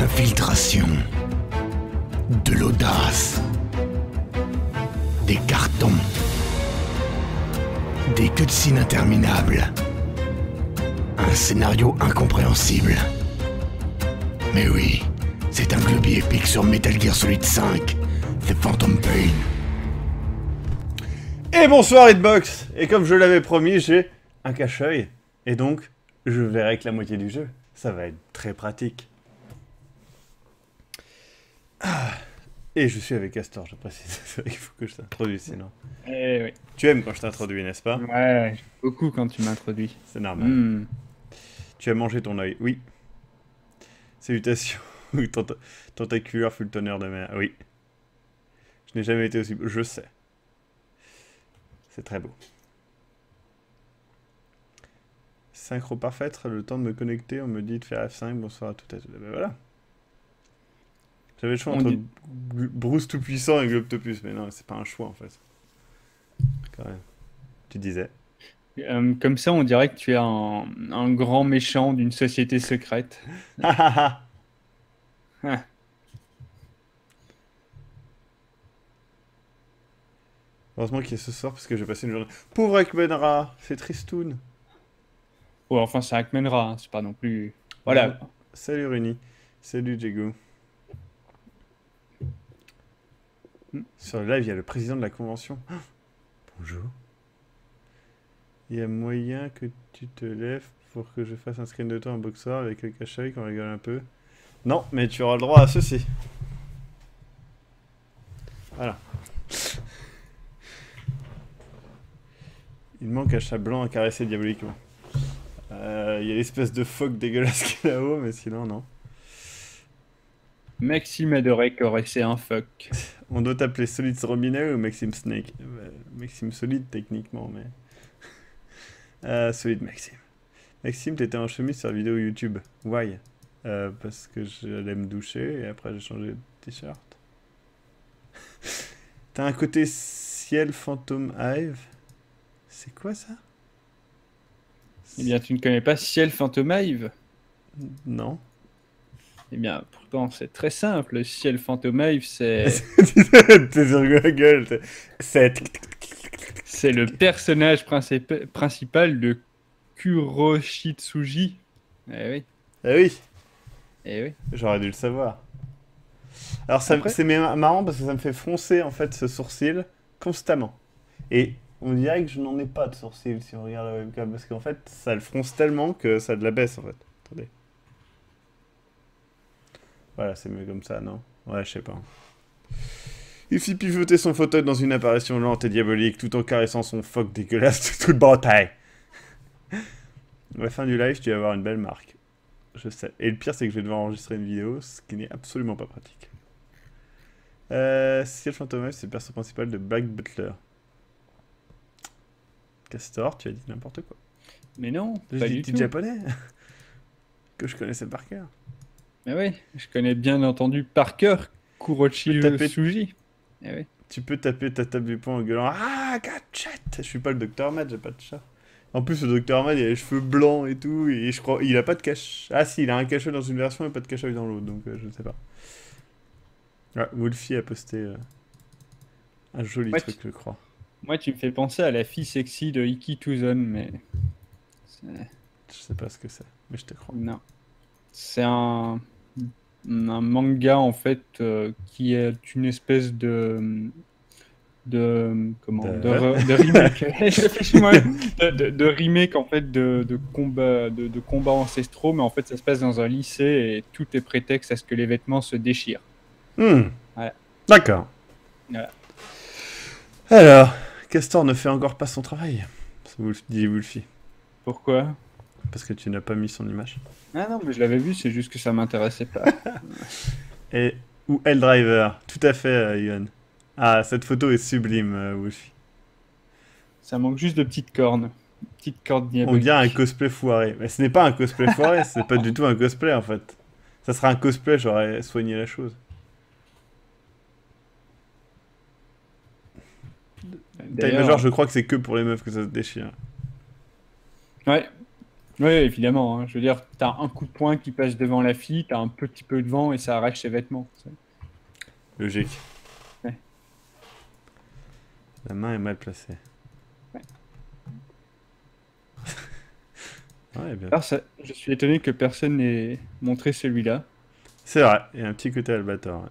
l'infiltration, de l'audace, des cartons, des cutscenes interminables, un scénario incompréhensible. Mais oui, c'est un globi épique sur Metal Gear Solid 5, The Phantom Pain. Et bonsoir Hitbox. Et comme je l'avais promis, j'ai un cache-œil. Et donc, je verrai que la moitié du jeu. Ça va être très pratique. Ah. Et je suis avec Castor, je précise. C'est vrai qu'il faut que je t'introduise sinon. Eh oui. Tu aimes quand je t'introduis, n'est-ce pas? Ouais, j'aime beaucoup quand tu m'introduis. C'est normal. Tu as mangé ton œil, oui. Salutations. Tentaculaire fut le tonnerre de mer. Oui. Je n'ai jamais été aussi... Je sais. C'est très beau. Synchro parfaite, le temps de me connecter, on me dit de faire F5, bonsoir à toutes et à tous. Ben voilà. J'avais le choix entre Bruce Tout-Puissant et Globtopus, mais non, c'est pas un choix en fait. Quand même. Tu disais. Comme ça, on dirait que tu es un grand méchant d'une société secrète. Heureusement qu'il est ce soir parce que j'ai passé une journée. Pauvre Akmenra, c'est tristoun. Ouais, enfin, c'est Akmenra, hein, c'est pas non plus. Voilà. Salut Runi. Salut Diego. Sur le live, il y a le président de la convention. Oh, bonjour. Il y a moyen que tu te lèves pour que je fasse un screen de toi en boxeur avec le cache-œil, qu'on rigole un peu. Non, mais tu auras le droit à ceci. Voilà. Il manque un chat blanc à caresser diaboliquement. Il y a l'espèce de phoque dégueulasse qui est là-haut, mais sinon, non. Maxime adorait caresser un fuck. On doit t'appeler Solid Robinet ou Maxime Snake? Maxime Solide, techniquement, mais... Solide Maxime. Maxime, t'étais en chemise sur la vidéo YouTube. Why? Parce que j'allais me doucher et après j'ai changé de t-shirt. T'as un côté ciel Phantom Hive. C'est quoi ça? Eh bien, tu ne connais pas Ciel Phantom Hive? Non. Eh bien, pourtant, c'est très simple. Ciel Phantom Hive, c'est... T'es sur Google. C'est le personnage principal de Kuroshitsuji. Eh oui. Ah oui. Eh oui. J'aurais dû le savoir. Alors c'est marrant parce que ça me fait froncer en fait ce sourcil constamment. Et on dirait que je n'en ai pas de sourcil si on regarde la webcam parce qu'en fait ça le fronce tellement que ça de la baisse en fait. Attendez. Voilà, c'est mieux comme ça, non? Ouais, je sais pas. Il fit pivoter son fauteuil dans une apparition lente et diabolique tout en caressant son phoque dégueulasse de toute bataille. À la fin du live, tu vas avoir une belle marque. Je sais. Et le pire, c'est que je vais devoir enregistrer une vidéo, ce qui n'est absolument pas pratique. Ciel Phantom, c'est le perso principal de Black Butler. Castor, tu as dit n'importe quoi. Mais non, pas du tout. Japonais que je connaissais par cœur. Mais oui, je connais bien entendu par cœur Kuroshitsuji. Eh oui. Tu peux taper ta table du poing en gueulant « Ah, gadget !» Je suis pas le Dr Mad, j'ai pas de chat. En plus, le Dr Mad, il a les cheveux blancs et tout, et je crois... Il a pas de cache... Ah si, il a un cache dans une version et pas de cache dans l'autre, donc je ne sais pas. Ah, Wolfie a posté un joli truc, je crois. Moi, tu me fais penser à la fille sexy de Iki Tuzon, mais... Je sais pas ce que c'est, mais je te crois. Non. C'est un manga, en fait, qui est une espèce de remake. de remake, en fait, de combats ancestraux, mais en fait, ça se passe dans un lycée et tout est prétexte à ce que les vêtements se déchirent. Voilà. D'accord. Voilà. Alors, Castor ne fait encore pas son travail, dit Wolfie. Pourquoi? Parce que tu n'as pas mis son image. Ah non, mais je l'avais vu, c'est juste que ça m'intéressait pas. Ou Helldriver, tout à fait, Yohan. Ah, cette photo est sublime, Wolfie. Ça manque juste de petites cornes. Petites cornes diaboliques. On dirait un cosplay foiré. Mais ce n'est pas un cosplay foiré, c'est pas du tout un cosplay en fait. Ça sera un cosplay, j'aurais soigné la chose. D'ailleurs, genre, je crois que c'est que pour les meufs que ça se déchire. Ouais. Oui, évidemment. Hein. Je veux dire, t'as un coup de poing qui passe devant la fille, t'as un petit peu de vent et ça arrache ses vêtements. Logique. Ouais. La main est mal placée. Ouais. Ouais, bien. Alors, je suis étonné que personne n'ait montré celui-là. C'est vrai, il y a un petit côté Albator. Ouais.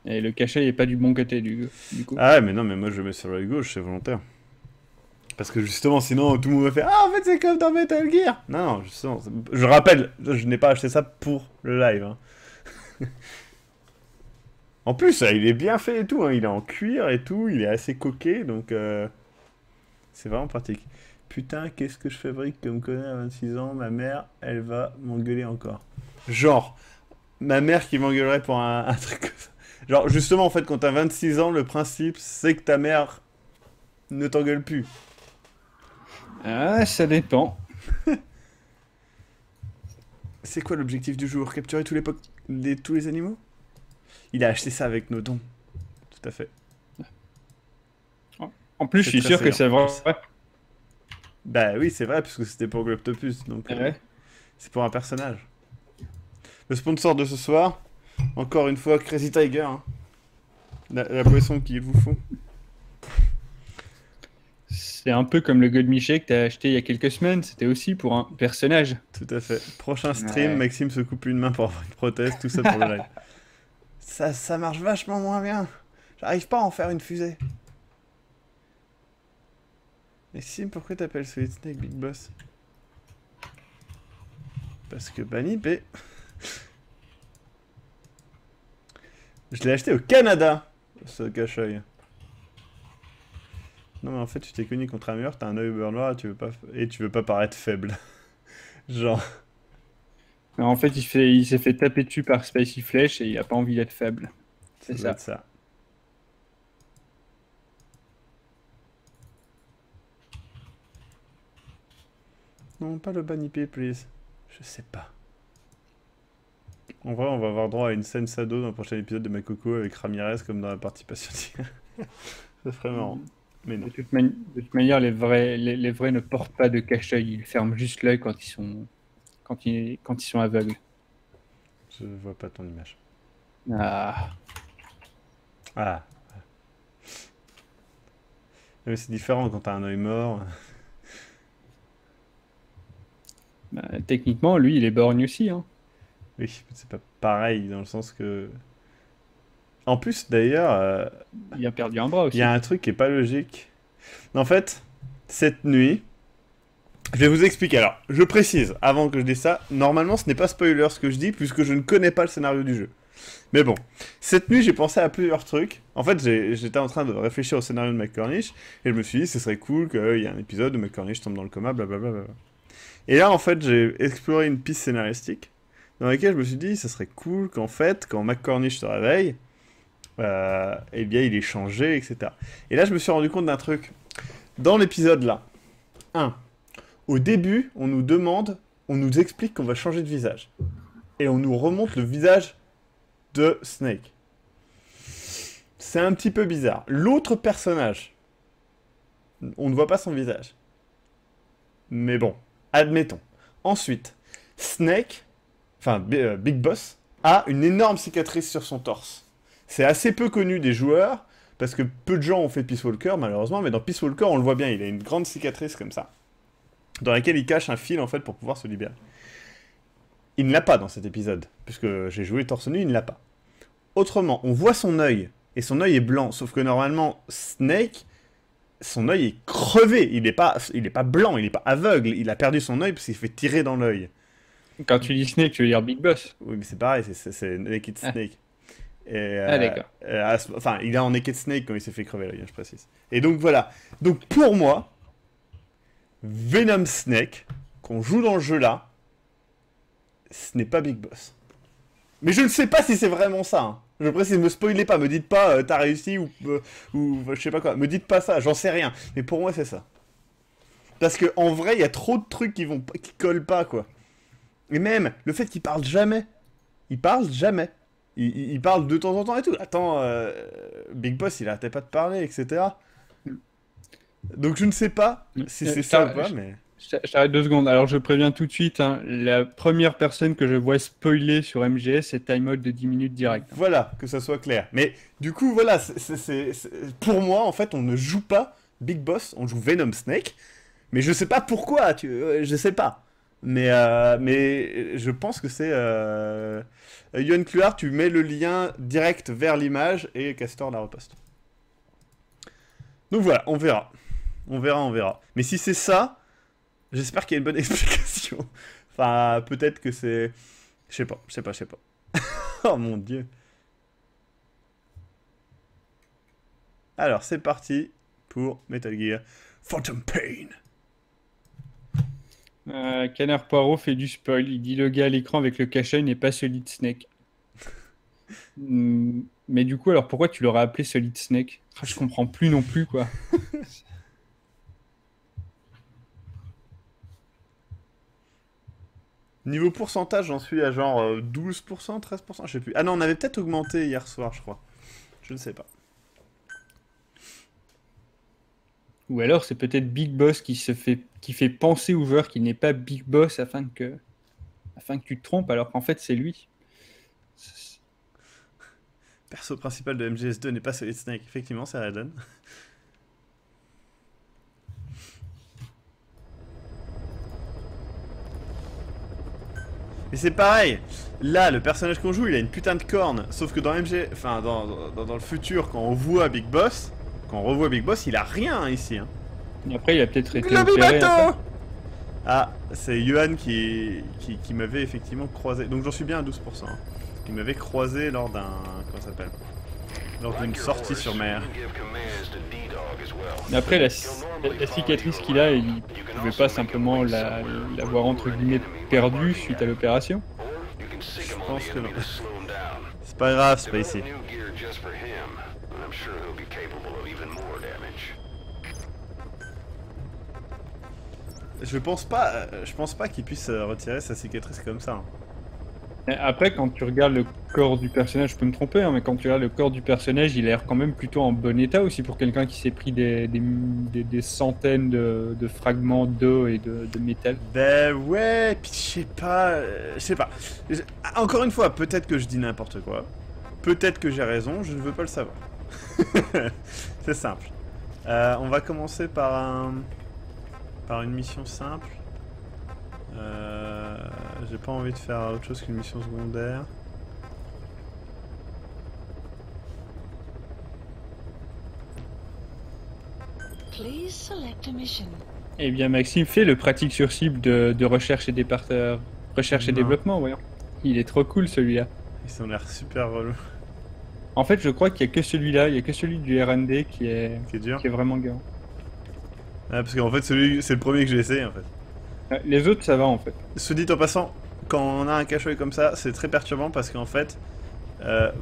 Et le cachet n'est pas du bon côté du coup. Ah ouais, mais non, mais moi je le mets sur l'œil gauche, c'est volontaire. Parce que justement, sinon tout le monde va faire ah, en fait c'est comme dans Metal Gear. Non, non, justement, je rappelle, je n'ai pas acheté ça pour le live. Hein. En plus, il est bien fait et tout, hein. Il est en cuir et tout, il est assez coquet, donc c'est vraiment pratique. Putain, qu'est-ce que je fabrique comme connard à 26 ans, ma mère, elle va m'engueuler encore. Genre, ma mère qui m'engueulerait pour un truc comme ça. Genre, justement, en fait, quand t'as 26 ans, le principe, c'est que ta mère ne t'engueule plus. Ah, ça dépend. C'est quoi l'objectif du jour? Capturer tous les animaux? Il a acheté ça avec nos dons. Tout à fait. En plus, je suis sûr que c'est vrai. Bah oui, c'est vrai, puisque c'était pour Globtopus, donc Ouais. c'est pour un personnage. Le sponsor de ce soir, encore une fois, Crazy Tiger. Hein. La boisson qu'il vous faut. C'est un peu comme le God Miché que t'as acheté il y a quelques semaines, c'était aussi pour un personnage. Tout à fait. Prochain stream, Ouais. Maxime se coupe une main pour avoir une prothèse, tout ça pour le live. Ça marche vachement moins bien. J'arrive pas à en faire une fusée. Maxime, pourquoi t'appelles Solid Snake Big Boss? Parce que Banipé. Je l'ai acheté au Canada, ce cache-œil. Non mais en fait tu t'es connu contre un mur, t'as un œil au beurre noir et tu veux pas paraître faible. Genre. En fait, il s'est fait taper dessus par Spicy Flesh et il a pas envie d'être faible. C'est doit ça. être ça. Non, pas le Banipé, please. Je sais pas. En vrai, on va avoir droit à une scène sado dans le prochain épisode de Makoko avec Ramirez comme dans la partie passionnée. Ça serait marrant. Mais non. De toute manière, les vrais ne portent pas de cache-œil, ils ferment juste l'œil quand ils sont aveugles. Je vois pas ton image. Ah. Ah. Mais c'est différent quand t'as un œil mort. Bah, techniquement, lui, il est borgne aussi. Hein. Oui, c'est pas pareil dans le sens que. En plus, d'ailleurs, Il a perdu un bras aussi. il y a un truc qui est pas logique. En fait, cette nuit, je vais vous expliquer. Alors, je précise, avant que je dise ça, normalement ce n'est pas spoiler ce que je dis, puisque je ne connais pas le scénario du jeu. Mais bon, cette nuit j'ai pensé à plusieurs trucs. En fait, j'étais en train de réfléchir au scénario de McCornish, et je me suis dit, ce serait cool qu'il y ait un épisode où McCornish tombe dans le coma, blablabla. Et là, en fait, j'ai exploré une piste scénaristique, dans laquelle je me suis dit, ce serait cool qu'en fait, quand McCornish se réveille, eh bien, il est changé, etc. Et là, je me suis rendu compte d'un truc. Dans l'épisode là, 1, au début, on nous explique qu'on va changer de visage. Et on nous remonte le visage de Snake. C'est un petit peu bizarre. L'autre personnage, on ne voit pas son visage. Mais bon, admettons. Ensuite, Snake, enfin Big Boss, a une énorme cicatrice sur son torse. C'est assez peu connu des joueurs, parce que peu de gens ont fait Peace Walker, malheureusement, mais dans Peace Walker, on le voit bien, il a une grande cicatrice comme ça, dans laquelle il cache un fil, en fait, pour pouvoir se libérer. Il ne l'a pas dans cet épisode, puisque j'ai joué torse nu, il ne l'a pas. Autrement, on voit son œil, et son œil est blanc, sauf que normalement, Snake, son œil est crevé, il est pas blanc, il est pas aveugle, il a perdu son œil parce qu'il fait tirer dans l'œil. Quand tu dis Snake, tu veux dire Big Boss. Oui, mais c'est pareil, c'est Naked Snake. Et, d'accord. Enfin, il est en Naked Snake quand il s'est fait crever l'œil, je précise. Et donc voilà. Donc pour moi, Venom Snake, qu'on joue dans le jeu là, ce n'est pas Big Boss. Mais je ne sais pas si c'est vraiment ça. Hein. Je précise, me spoilez pas, me dites pas t'as réussi ou je sais pas quoi. Me dites pas ça, j'en sais rien. Mais pour moi, c'est ça. Parce que en vrai, il y a trop de trucs qui collent pas, quoi. Et même, le fait qu'il parle jamais. Il parle jamais. Il parle de temps en temps et tout. Attends, Big Boss, il arrêtait pas de parler, etc. Donc je ne sais pas si c'est ça ou pas, mais... J'arrête 2 secondes. Alors, je préviens tout de suite, hein, la première personne que je vois spoiler sur MGS, c'est Time Out de 10 minutes direct. Voilà, que ça soit clair. Mais du coup, voilà, pour moi, en fait, on ne joue pas Big Boss, on joue Venom Snake. Mais je sais pas pourquoi, je sais pas. Mais je pense que c'est... Yohan Cluard, tu mets le lien direct vers l'image et Castor la reposte. Donc voilà, on verra. On verra. Mais si c'est ça, j'espère qu'il y a une bonne explication. Enfin, peut-être que c'est... Je sais pas. Oh mon dieu. Alors, c'est parti pour Metal Gear Phantom Pain. Canard Poirot fait du spoil. Il dit le gars à l'écran avec le cache-œil n'est pas Solid Snake. Mais du coup, alors pourquoi tu l'aurais appelé Solid Snake? Je comprends plus non plus, quoi. Niveau pourcentage, j'en suis à genre 12%, 13%, je sais plus. Ah non, on avait peut-être augmenté hier soir, je crois. Je ne sais pas. Ou alors c'est peut-être Big Boss qui fait penser au joueur qu'il n'est pas Big Boss afin que tu te trompes, alors qu'en fait c'est lui. Perso principal de MGS2 n'est pas Solid Snake. Effectivement, c'est Raiden. Mais c'est pareil. Là, le personnage qu'on joue, il a une putain de corne. Sauf que dans MG... Enfin, dans le futur, quand on voit Big Boss... Quand on revoit Big Boss, il a rien ici. Hein. Et après, il a peut-être été opéré. Ah, c'est Yohan qui m'avait effectivement croisé. Donc j'en suis bien à 12%. Hein. Il m'avait croisé lors d'un... Comment ça s'appelle? Lors d'une sortie sur mer. Mais après, la cicatrice qu'il a, il pouvait pas simplement l'avoir entre guillemets perdue suite à l'opération. Je pense que non. C'est pas grave, c'est pas ici. Je pense pas qu'il puisse retirer sa cicatrice comme ça. Hein. Après, quand tu regardes le corps du personnage, je peux me tromper, hein, mais quand tu regardes le corps du personnage, il a l'air quand même plutôt en bon état aussi pour quelqu'un qui s'est pris des centaines de fragments d'eau et de métal. Ben ouais, pis je sais pas. Encore une fois, peut-être que je dis n'importe quoi. Peut-être que j'ai raison, je ne veux pas le savoir. C'est simple. On va commencer par une mission simple. J'ai pas envie de faire autre chose qu'une mission secondaire. Eh bien, Maxime fait le pratique sur cible de recherche et développement, voyons. Il est trop cool celui-là. Ils ont l'air super relous. En fait, je crois qu'il y a que celui-là, il y a que celui du R&D qui est dur. Qui est vraiment gars. Ah, parce qu'en fait, c'est le premier que j'ai essayé en fait. Les autres, ça va en fait. Se dit en passant, quand on a un cache-œil comme ça, c'est très perturbant parce qu'en fait,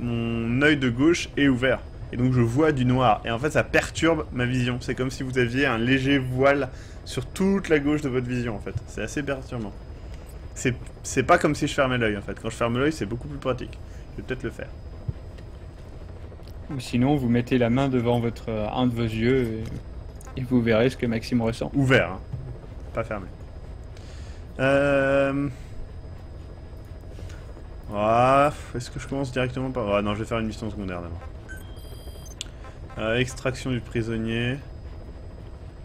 mon œil de gauche est ouvert. Et donc je vois du noir. Et en fait, ça perturbe ma vision. C'est comme si vous aviez un léger voile sur toute la gauche de votre vision en fait. C'est assez perturbant. C'est pas comme si je fermais l'œil en fait. Quand je ferme l'œil, c'est beaucoup plus pratique. Je vais peut-être le faire. Ou sinon, vous mettez la main devant un de vos yeux et vous verrez ce que Maxime ressent. Ouvert, hein. Pas fermé. Est-ce que je commence directement par... Ah non, je vais faire une mission secondaire d'abord. Extraction du prisonnier.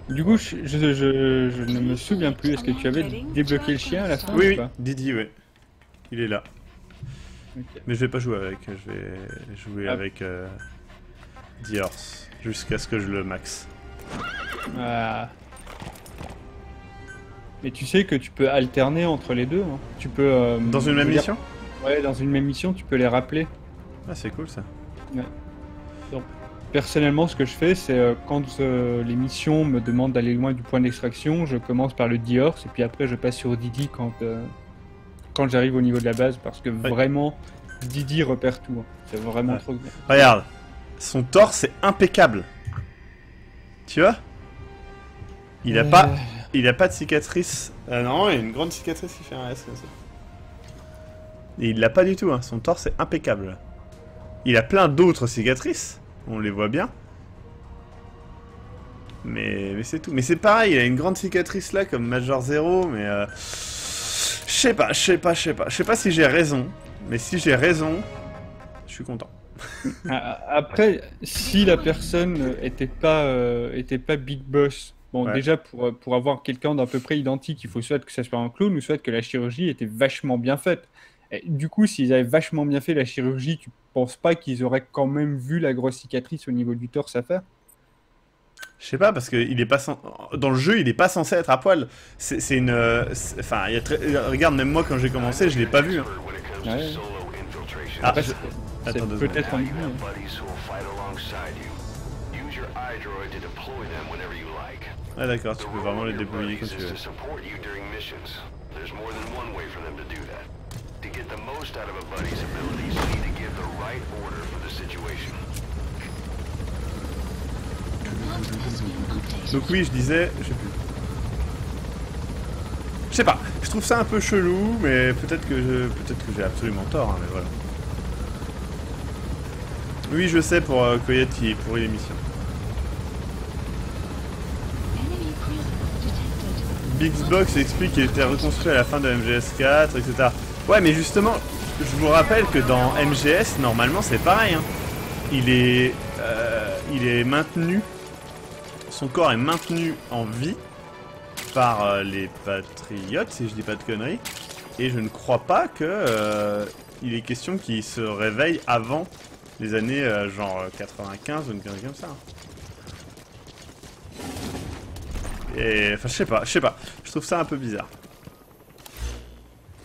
Du coup, je ne me souviens plus. Est-ce que tu avais débloqué le chien à la fin? Oui, Didi, oui. Il est là. Okay. Mais je vais pas jouer avec. Je vais jouer avec The Horse. Jusqu'à ce que je le max. Ah. Mais tu sais que tu peux alterner entre les deux. Hein. Tu peux. Dans une même mission? Ouais, dans une même mission, tu peux les rappeler. Ah, c'est cool ça. Ouais. Donc, personnellement, ce que je fais, c'est quand les missions me demandent d'aller loin du point d'extraction, je commence par le Dior, et puis après je passe sur Didi quand j'arrive au niveau de la base, parce que vraiment, Didi repère tout. Hein. C'est vraiment trop bien. Regarde, son torse est impeccable. Tu vois? Il a pas de cicatrice. Non, il y a une grande cicatrice qui fait un S comme ça. Et il l'a pas du tout, hein. Son torse est impeccable. Il a plein d'autres cicatrices. On les voit bien. Mais c'est tout. Mais c'est pareil, il a une grande cicatrice là comme Major Zero, mais je sais pas si j'ai raison, mais si j'ai raison, je suis content. Après, si la personne était pas Big Boss, bon, Ouais. déjà pour avoir quelqu'un d'à peu près identique, il faut soit que ça soit un clone ou soit que la chirurgie était vachement bien faite. Et du coup, s'ils avaient vachement bien fait la chirurgie, tu penses pas qu'ils auraient quand même vu la grosse cicatrice au niveau du torse à faire? Je sais pas parce que il est pas dans le jeu, il est pas censé être à poil. C'est une enfin, il y a regarde, même moi quand j'ai commencé, je l'ai pas vu. Hein. Ouais. Ah, Après, je- c'est Attends 2 secondes. peut-être un idée, hein. Ah d'accord, tu peux vraiment les débrouiller quand tu veux. Donc oui, je disais, je sais plus. Je sais pas, je trouve ça un peu chelou, mais peut-être que j'ai absolument tort, hein, mais voilà. Oui, je sais pour Coyote qui est pourri l'émission. Bigbox explique qu'il était reconstruit à la fin de MGS4, etc. Ouais, mais justement, je vous rappelle que dans MGS, normalement, c'est pareil. Hein. Il est maintenu, son corps est maintenu en vie par les Patriotes, si je dis pas de conneries. Et je ne crois pas que il est question qu'il se réveille avant les années genre 95 ou une connerie comme ça. Et enfin, je sais pas. Je trouve ça un peu bizarre.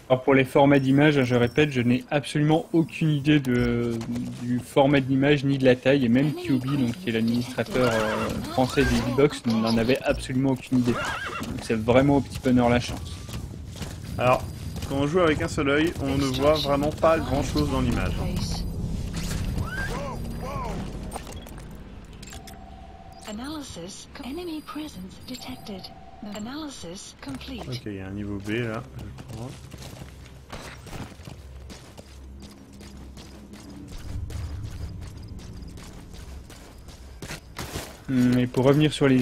Alors pour les formats d'image, je répète, je n'ai absolument aucune idée du format d'image ni de la taille, et même QB, donc qui est l'administrateur français des Xbox, n'en avait absolument aucune idée. Donc c'est vraiment au petit bonheur la chance. Alors, quand on joue avec un seul œil, on ne voit vraiment pas grand chose dans l'image. Analysis. Enemy presence detected. Analysis complete. Ok, il y a un niveau B là, je le prends. Et pour revenir sur les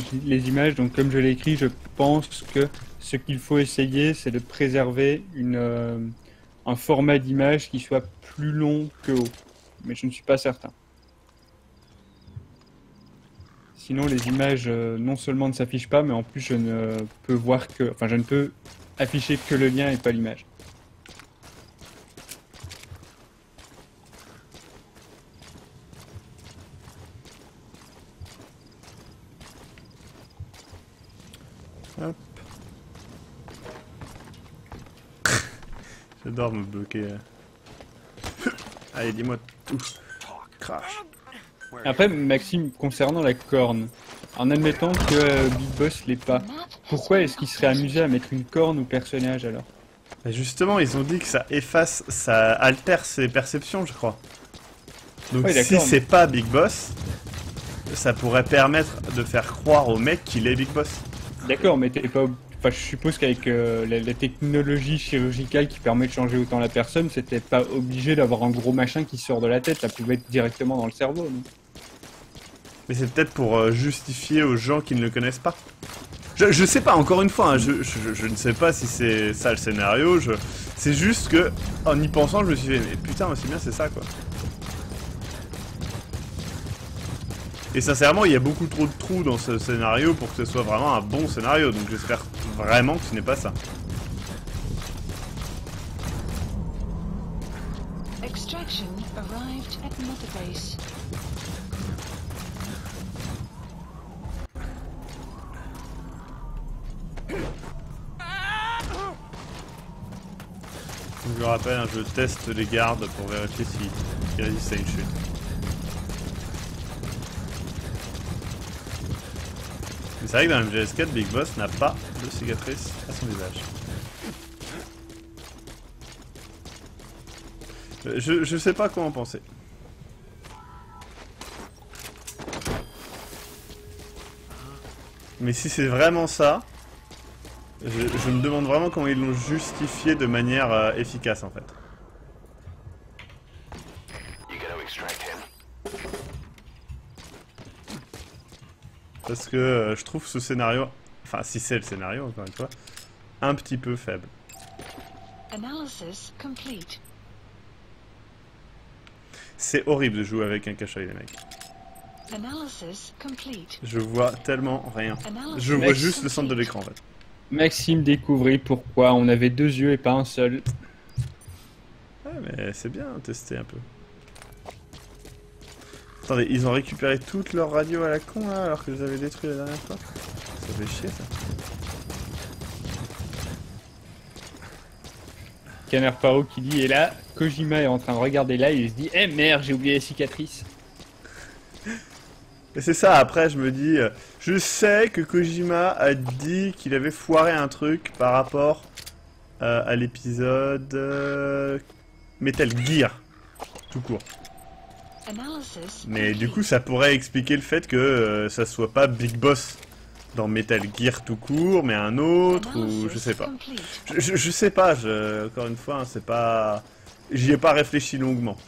images, donc comme je l'ai écrit, je pense que ce qu'il faut essayer, c'est de préserver un format d'image qui soit plus long que haut. Mais je ne suis pas certain. Sinon, les images non seulement ne s'affichent pas, mais en plus je ne peux je ne peux afficher que le lien et pas l'image. Hop. J'adore me bloquer. Allez, dis-moi tout. Crash. Après, Maxime, concernant la corne, en admettant que Big Boss l'ait pas, pourquoi est-ce qu'il serait amusé à mettre une corne au personnage alors? Bah justement, ils ont dit que ça efface, ça altère ses perceptions, je crois. Donc Ouais, si d'accord, c'est pas Big Boss, ça pourrait permettre de faire croire au mec qu'il est Big Boss. D'accord, mais t'es pas. Enfin, je suppose qu'avec la technologie chirurgicale qui permet de changer autant la personne, c'était pas obligé d'avoir un gros machin qui sort de la tête, ça pouvait être directement dans le cerveau. Non? Mais c'est peut-être pour justifier aux gens qui ne le connaissent pas. Je sais pas, encore une fois, hein, je ne sais pas si c'est ça le scénario, c'est juste que, en y pensant, je me suis dit, mais putain, aussi bien c'est ça, quoi. Et sincèrement, il y a beaucoup trop de trous dans ce scénario pour que ce soit vraiment un bon scénario, donc j'espère vraiment que ce n'est pas ça. Extraction arrived at Mother Base. Donc, je rappelle, hein, je teste les gardes pour vérifier s'ils résistent à une chute. Mais c'est vrai que dans MGS4, Big Boss n'a pas de cicatrice à son visage. Je sais pas quoi en penser. Mais si c'est vraiment ça, je me demande vraiment comment ils l'ont justifié de manière efficace en fait. De toute Parce que je trouve ce scénario, enfin si c'est le scénario encore une fois, un petit peu faible. Analysis complete. C'est horrible de jouer avec un cache-œil les mecs. Analysis complete. Je vois tellement rien. Analysis Je vois juste le centre de l'écran en fait. Maxime découvrit pourquoi on avait 2 yeux et pas un seul. Ouais mais c'est bien, tester un peu. Attendez, ils ont récupéré toute leur radio à la con là, alors que je les avais détruits la dernière fois. Ça fait chier ça. Canard Paro qui dit, et là, Kojima est en train de regarder là, il se dit, eh merde, j'ai oublié les cicatrices. Et c'est ça, après je me dis, je sais que Kojima a dit qu'il avait foiré un truc par rapport à l'épisode Metal Gear, tout court. Analysis Mais du complete. coup ça pourrait expliquer le fait que ça soit pas Big Boss dans Metal Gear tout court, mais un autre, ou je sais pas. Complete. Je sais pas, encore une fois, hein, c'est pas... J'y ai pas réfléchi longuement.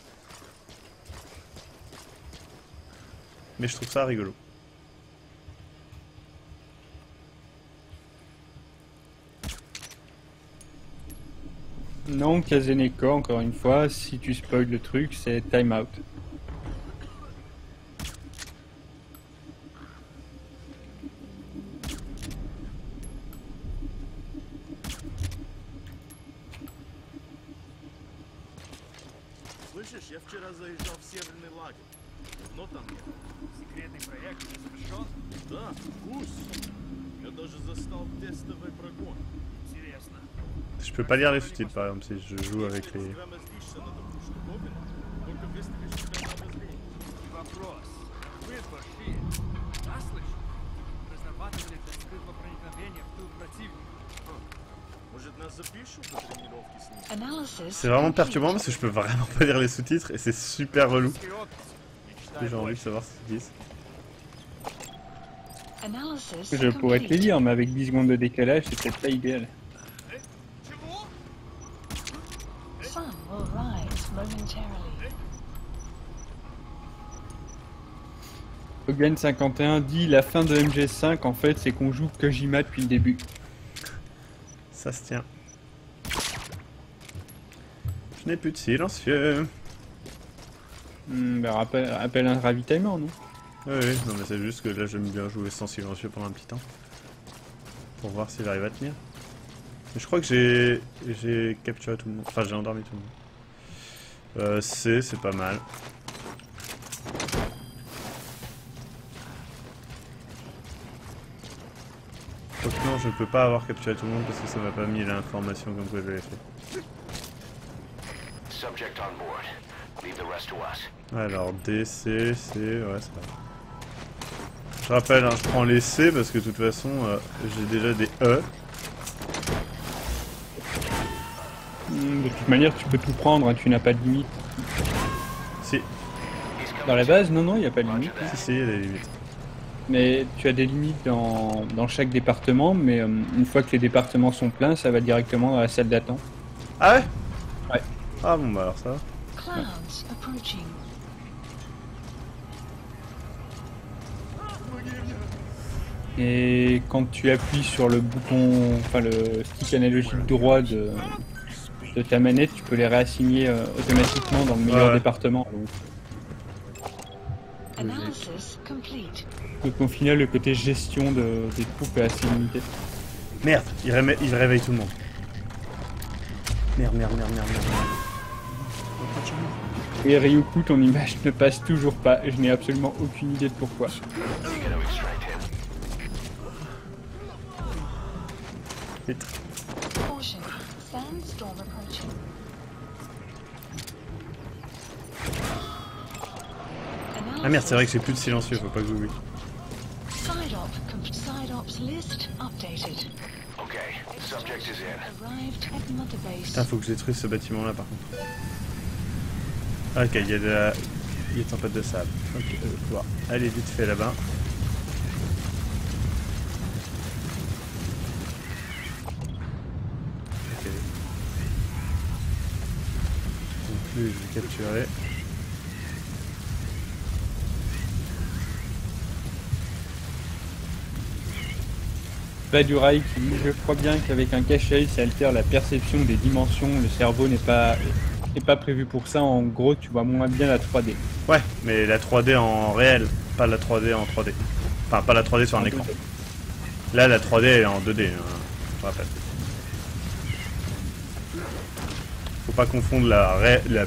Mais je trouve ça rigolo. Non, Kazeneko, encore une fois, si tu spoil le truc, c'est time out. Слышишь, я вчера заезжал в северный лагерь. Давно там нет. Секретный проект не завершен? Да, пусть. Я даже застал тестовый прогон. Интересно. Je peux pas lire les sous-titres par exemple si je joue avec les... Разгромоздишься на такую штуковину, только выставишь себя на обозрение. Вопрос. Вы пошли. Да, слышишь? Разрабатывали для скрытого проникновения в тыл противника. Может, нас запишут на тренировки с ним? Analysis C'est vraiment complete. perturbant parce que je peux vraiment pas lire les sous-titres et c'est super relou. Русский опыт. Du coup, j'ai envie de savoir ce qu'ils disent. Analysis Je pourrais te les complete. lire, mais avec 10 secondes de décalage, c'est peut-être pas idéal. Чего? Sun will rise momentarily. Hogan 51 dit, la fin de MG5, en fait, c'est qu'on joue Kojima depuis le début. Ça se tient. Je n'ai plus de silencieux. Bah, rappelle un ravitaillement, non? Oui, oui, non mais c'est juste que là j'aime bien jouer sans silencieux pendant un petit temps. Pour voir si j'arrive à tenir. Mais je crois que j'ai capturé tout le monde. Enfin j'ai endormi tout le monde. C'est pas mal. Donc non, je ne peux pas avoir capturé tout le monde parce que ça m'a pas mis l'information comme que je l'avais fait. Subject on board. Leave the rest to us. Alors D, C, C, ouais c'est pas grave. Je rappelle, hein, je prends les C parce que de toute façon j'ai déjà des E. De toute manière, tu peux tout prendre, hein, tu n'as pas de limite. Si, Dans la base, non, il n'y a pas de limite. si, il y a des limites. Mais tu as des limites dans chaque département, mais une fois que les départements sont pleins, ça va directement dans la salle d'attente. Ah ouais? Ouais. Ah bon bah alors ça va. Clouds approaching. Et quand tu appuies sur le bouton, enfin le stick analogique droit de ta manette, tu peux les réassigner automatiquement dans le meilleur Ouais. département. Analysis complete. Donc au final, le côté gestion des troupes est assez limité. Merde, il réveille tout le monde. Merde. Et Ryuku, ton image ne passe toujours pas. Je n'ai absolument aucune idée de pourquoi. You gotta extract him. Vite. Caution. Sandstorm approaching. Ah merde, c'est vrai que j'ai plus de silencieux, faut pas que j'oublie. Side ops list updated. Okay. Subject is in. Arrived at Mother Base. Putain, faut que je détruise ce bâtiment là par contre. Ah, ok, il y a de la... Il y a de tempête de sable. Ok, je vais pouvoir aller vite fait là-bas. Ok. Donc lui, je vais capturer. Baduraï qui dit je crois bien qu'avec un cache-œil ça altère la perception des dimensions, le cerveau n'est pas prévu pour ça, en gros tu vois moins bien la 3D. Ouais, mais la 3D en réel, pas la 3D en 3D. Enfin, pas la 3D sur un écran. Là, la 3D elle est en 2D, je rappelle. Faut pas confondre la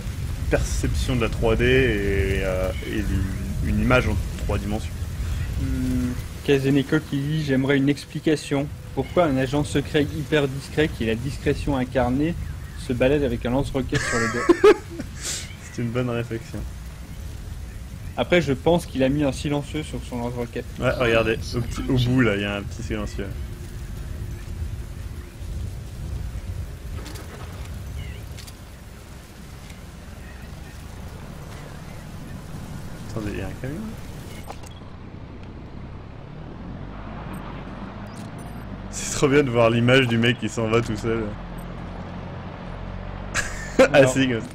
perception de la 3D et une image en 3 dimensions. Kazeneko qui dit j'aimerais une explication. Pourquoi un agent secret hyper discret qui est la discrétion incarnée se balade avec un lance-roquette sur le dos? C'est une bonne réflexion. Après je pense qu'il a mis un silencieux sur son lance-roquette. Ouais, regardez, au bout là, il y a un petit silencieux. Attendez, il y a un camion là? C'est trop bien de voir l'image du mec qui s'en va tout seul. Assis comme ça.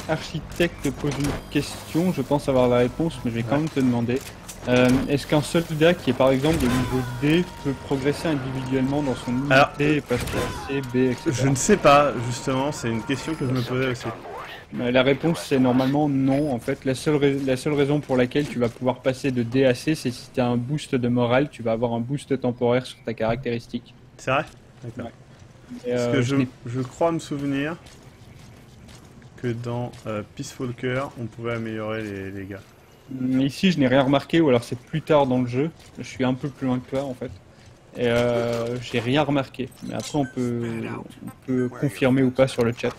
Architecte pose une question, je pense avoir la réponse, mais je vais quand même te demander. Est-ce qu'un soldat qui est par exemple de niveau D peut progresser individuellement dans son unité et passer à C, B, etc. Je ne sais pas, justement, c'est une question que je me posais aussi. La réponse c'est normalement non. En fait, la seule raison pour laquelle tu vas pouvoir passer de D à C, c'est si tu as un boost de morale, tu vas avoir un boost temporaire sur ta caractéristique. C'est vrai? D'accord. Ouais. Parce que je crois me souvenir que dans Peaceful Cœur, on pouvait améliorer les gars. Ici, je n'ai rien remarqué, ou alors c'est plus tard dans le jeu. Je suis un peu plus loin que toi en fait. Et j'ai rien remarqué. Mais après, on peut confirmer ou pas sur le chat.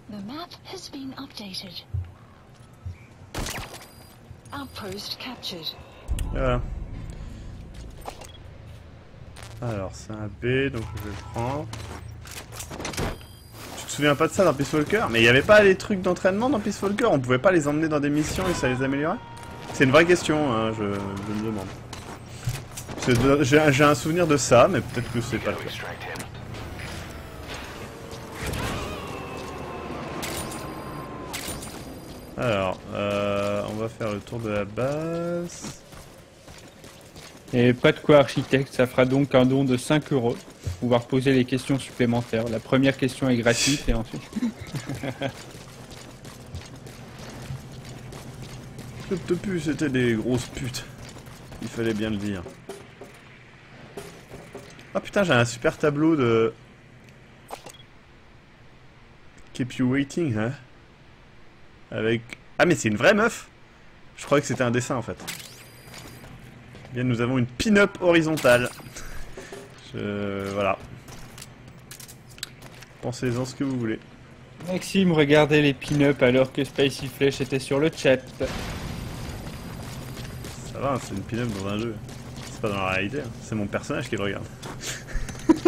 The map has been updated. Outpost captured. Voilà. Alors, c'est un B, donc je vais le prendre. Tu te souviens pas de ça dans Peace Walker? Mais il n'y avait pas les trucs d'entraînement dans Peace Walker? On pouvait pas les emmener dans des missions et ça les améliorait? C'est une vraie question, hein, je me demande. J'ai un souvenir de ça, mais peut-être que c'est pas le cas. Alors, on va faire le tour de la base. Et pas de quoi architecte, ça fera donc un don de 5 € pour pouvoir poser les questions supplémentaires. La première question est gratuite et ensuite... Cette puce, c'était des grosses putes. Il fallait bien le dire. Ah putain, j'ai un super tableau de... Keep You Waiting, hein. Avec... Ah mais c'est une vraie meuf. Je croyais que c'était un dessin en fait. Bien, nous avons une pin-up horizontale. Voilà. Pensez-en ce que vous voulez. Maxime regardait les pin-up alors que Spicy Flesh était sur le chat. Ça va, c'est une pin-up dans un jeu. C'est pas dans la réalité, hein. C'est mon personnage qui le regarde. Est-ce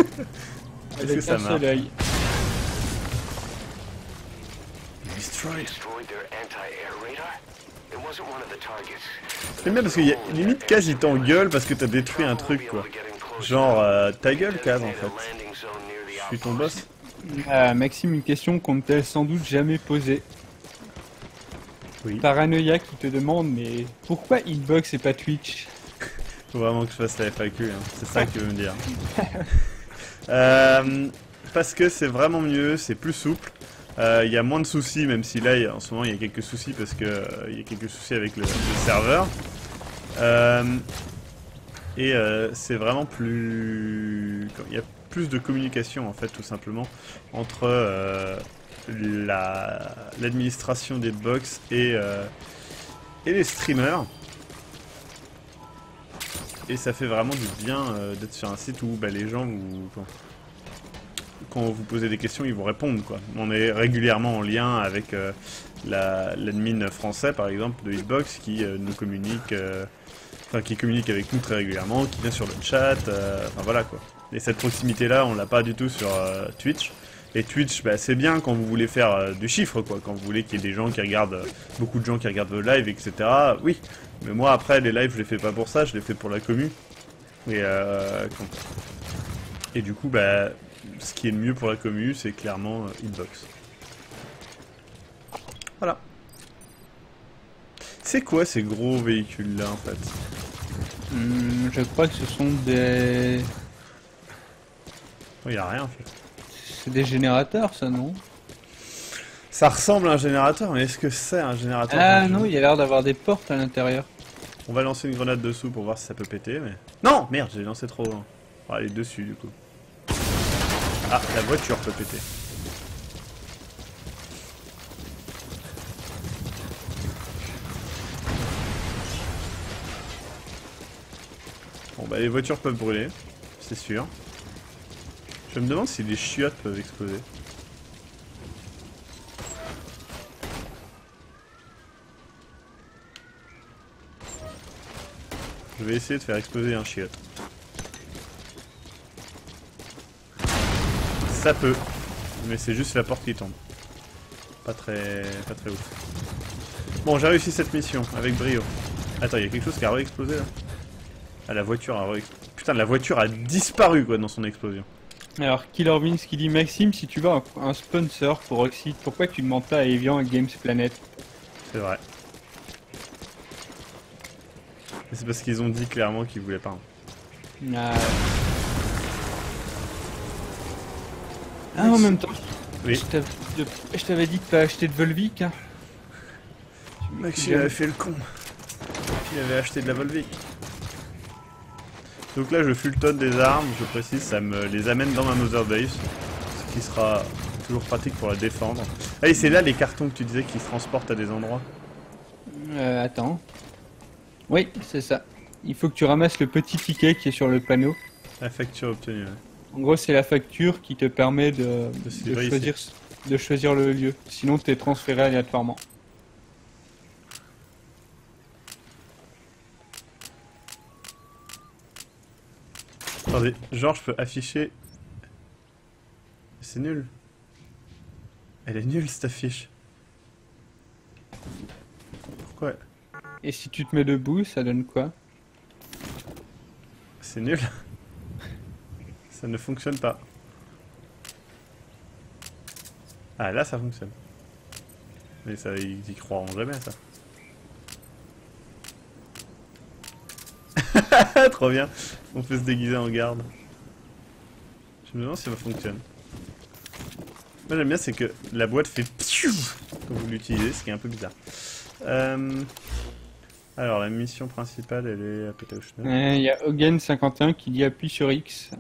que Avec ça un marche? seul œil. C'est bien parce qu'il y a limite Kaz il t'engueule parce que t'as détruit un truc quoi. Genre ta gueule Kaz en fait. Je suis ton boss. Maxime, une question qu'on ne t'a sans doute jamais posée. Oui. Paranoia qui te demande mais pourquoi Hitbox et pas Twitch? Faut vraiment que je fasse la FAQ, hein. C'est ça que veut me dire. Parce que c'est vraiment mieux, c'est plus souple. Il y a moins de soucis, même si là, en ce moment, il y a quelques soucis parce que il y a quelques soucis avec le serveur. C'est vraiment plus... Il y a plus de communication, en fait, tout simplement, entre l'administration des box et les streamers. Et ça fait vraiment du bien d'être sur un site où les gens quand vous posez des questions, ils vous répondent quoi. On est régulièrement en lien avec l'admin français par exemple de Hitbox qui nous communique, qui communique avec nous très régulièrement, qui vient sur le chat, enfin voilà quoi. Et cette proximité là, on l'a pas du tout sur Twitch. Et Twitch, c'est bien quand vous voulez faire du chiffre quoi, quand vous voulez qu'il y ait des gens qui regardent, beaucoup de gens qui regardent vos lives, etc. Oui, mais moi après les lives je les fais pas pour ça, je les fais pour la commu. Et du coup ce qui est le mieux pour la commu, c'est clairement Hitbox. Voilà. C'est quoi ces gros véhicules là en fait? Je crois que ce sont des... Oh, y a rien en fait. C'est des générateurs, ça, non? Ça ressemble à un générateur, mais est-ce que c'est un générateur? Ah non, il y a l'air d'avoir des portes à l'intérieur. On va lancer une grenade dessous pour voir si ça peut péter, mais... Non! Merde, j'ai lancé trop loin. On va aller dessus, du coup. Ah, la voiture peut péter. Bon bah les voitures peuvent brûler, c'est sûr. Je me demande si les chiottes peuvent exploser. Je vais essayer de faire exploser un chiotte. Ça peut, mais c'est juste la porte qui tombe. Pas très ouf. Bon, j'ai réussi cette mission avec brio. Attends, il y a quelque chose qui a re-explosé là. Ah, la voiture a re-explosé. Putain, la voiture a disparu quoi dans son explosion. Alors, Killer Beans qui dit Maxime, si tu veux un sponsor pour Oxide, pourquoi tu demandes pas à Evian et Games Planet? C'est vrai. Mais c'est parce qu'ils ont dit clairement qu'ils voulaient pas. Ah, en même temps, Oui. je t'avais dit de pas acheter de Volvic. Hein. Maxime avait fait le con. Il avait acheté de la Volvic. Donc là je fultonne des armes, je précise, ça me les amène dans ma Mother Base, ce qui sera toujours pratique pour la défendre. Ah et c'est là les cartons que tu disais qui se transportent à des endroits. Attends. Oui, c'est ça. Il faut que tu ramasses le petit ticket qui est sur le panneau. La facture obtenue, ouais. En gros, c'est la facture qui te permet de choisir le lieu. Sinon, tu es transféré aléatoirement. Attendez, genre je peux afficher... C'est nul. Elle est nulle cette affiche. Pourquoi? Et si tu te mets debout, ça donne quoi? C'est nul. Ça ne fonctionne pas. Ah là ça fonctionne. Mais ça, ils y croiront jamais à ça. Trop bien. On peut se déguiser en garde. Je me demande si ça fonctionne. Moi j'aime bien c'est que la boîte fait pfiou quand vous l'utilisez, ce qui est un peu bizarre. Alors la mission principale elle est à péter au chenal. Il y a Hogan51 qui dit appuie sur X.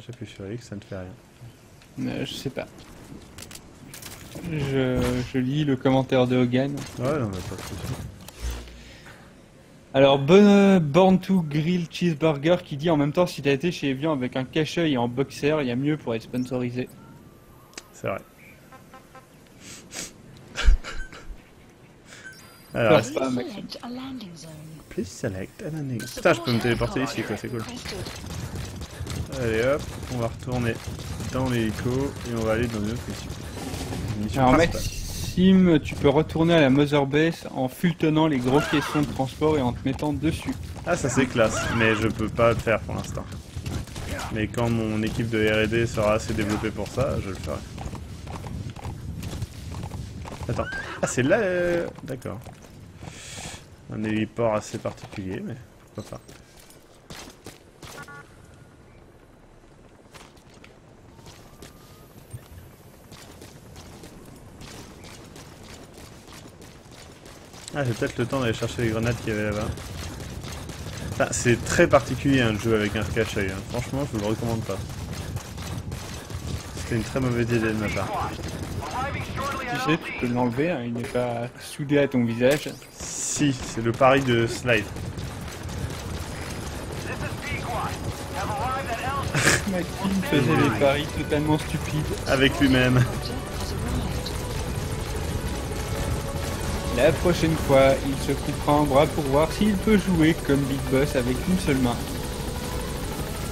J'appuie sur X, ça ne fait rien. Je sais pas. Je lis le commentaire de Hogan. Ouais, non, mais pas de soucis. Alors, Born to Grill Cheeseburger qui dit en même temps si t'as été chez Evian avec un cache-œil et en boxer, il y a mieux pour être sponsorisé. C'est vrai. Alors, Please select a landing zone. please select a landing. Putain, je peux me téléporter ici quoi, c'est cool. Allez hop, on va retourner dans l'hélico et on va aller dans une autre mission. Une mission Alors principale. Maxime, tu peux retourner à la Mother Base en fultonnant les gros caissons de transport et en te mettant dessus. Ah ça c'est classe, mais je peux pas le faire pour l'instant. Mais quand mon équipe de R&D sera assez développée pour ça, je le ferai. Attends. Ah c'est là... D'accord. Un héliport assez particulier, mais pourquoi pas. Ah j'ai peut-être le temps d'aller chercher les grenades qu'il y avait là-bas. Enfin, c'est très particulier hein, de jouer avec un cache-œil. Hein. Franchement, je vous le recommande pas. C'était une très mauvaise idée de ma part. Tu sais, tu peux l'enlever, hein, il n'est pas soudé à ton visage. Si, c'est le pari de Slide. Maxime faisait des paris totalement stupides. Avec lui-même. La prochaine fois, il se coupera un bras pour voir s'il peut jouer comme Big Boss avec une seule main.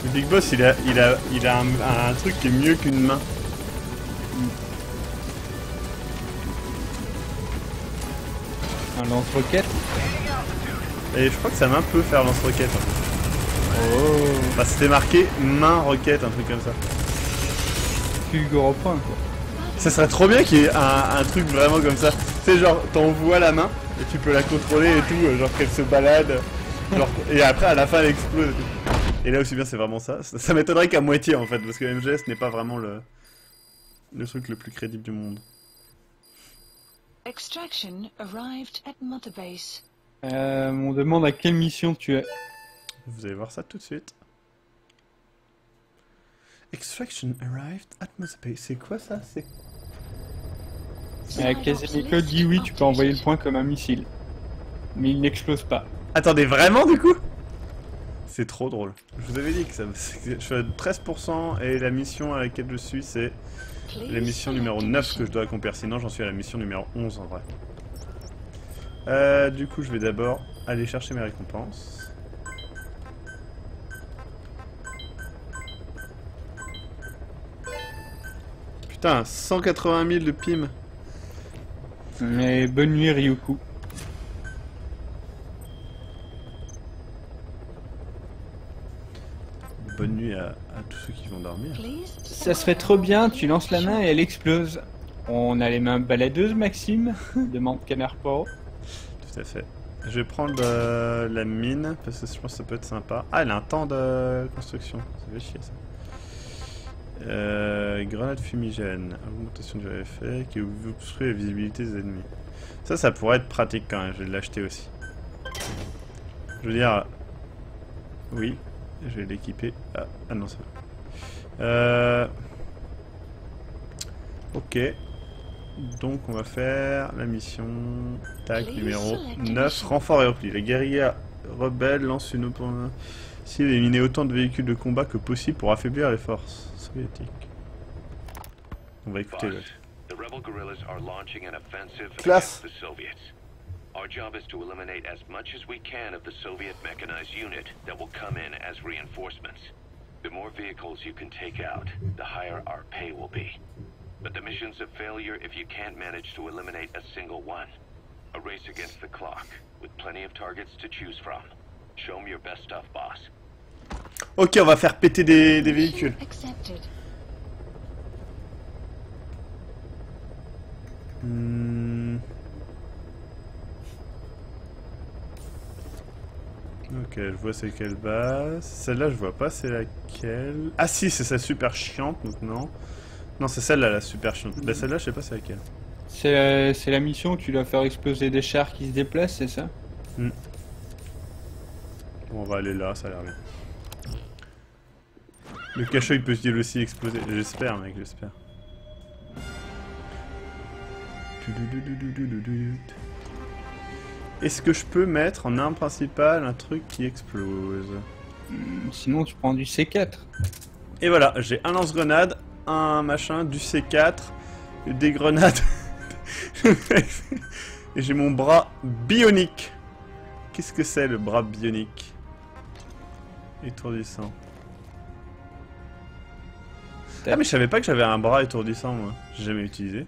Le Big Boss, il a un truc qui est mieux qu'une main. Un lance-roquette. Et je crois que sa main peut faire lance-roquette. En fait. Oh, Enfin, c'était marqué main roquette, un truc comme ça. Fulgure au point quoi. Ça serait trop bien qu'il y ait un truc vraiment comme ça. Tu sais, genre, t'envoies la main et tu peux la contrôler et tout, genre qu'elle se balade. Genre, et après, à la fin, elle explose et tout. Et là aussi bien, c'est vraiment ça. Ça m'étonnerait qu'à moitié en fait, parce que MGS n'est pas vraiment le truc le plus crédible du monde. Extraction arrived at Mother Base. On demande à quelle mission tu es. Vous allez voir ça tout de suite. Extraction arrived at Mother Base. C'est quoi ça? C'est... Casemiko dit oui, tu peux envoyer le point comme un missile. Mais il n'explose pas. Attendez, vraiment du coup? C'est trop drôle. Je vous avais dit que ça... Je suis à 13% et la mission à laquelle je suis, c'est la mission numéro 9 que je dois accomplir. Sinon, j'en suis à la mission numéro 11 en vrai. Du coup, je vais d'abord aller chercher mes récompenses. Putain, 180 000 de PIM. Mais bonne nuit Ryuku. Bonne nuit à tous ceux qui vont dormir. Ça serait trop bien, tu lances la main et elle explose. On a les mains baladeuses, Maxime? Demande Canard Poro. Tout à fait. Je vais prendre la mine, parce que je pense que ça peut être sympa. Ah, elle a un temps de construction. Ça fait chier, ça. Grenade fumigène. Augmentation du effet qui obstrue la visibilité des ennemis. Ça pourrait être pratique quand même. Je vais l'acheter aussi. Je veux dire... Oui. Je vais l'équiper. Ah non, ça va. Ok. Donc on va faire la mission tac numéro 9, renfort et repli. Les guerriers rebelles lancent une offensive et éliminer autant de véhicules de combat que possible pour affaiblir les forces soviétiques. On va écouter le... Classe. Our job is to eliminate as much as we can of the Soviet mechanized unit that will come in as reinforcements. The more vehicles you can take out, the higher our pay will be. But the mission's a failure if you can't manage to eliminate a single one. A race against the clock, with plenty of targets to choose from. Show me your best stuff, boss. Ok, on va faire péter des véhicules. Ok, je vois c'est quelle base. Celle-là, je vois pas c'est laquelle. Ah si, c'est celle super chiante, donc non. Non, c'est celle-là, la super chiante. Bah celle-là, je sais pas c'est laquelle. C'est la mission où tu dois faire exploser des chars qui se déplacent, c'est ça? Bon, on va aller là, ça a l'air bien. Le cachot, il peut se aussi exploser. J'espère, mec, j'espère. Est-ce que je peux mettre en arme principale un truc qui explose? Sinon tu prends du C4. Et voilà, j'ai un lance-grenade, un machin, du C4, des grenades. Et j'ai mon bras bionique. Qu'est-ce que c'est le bras bionique? Étourdissant. Ah mais je savais pas que j'avais un bras étourdissant moi. J'ai jamais utilisé.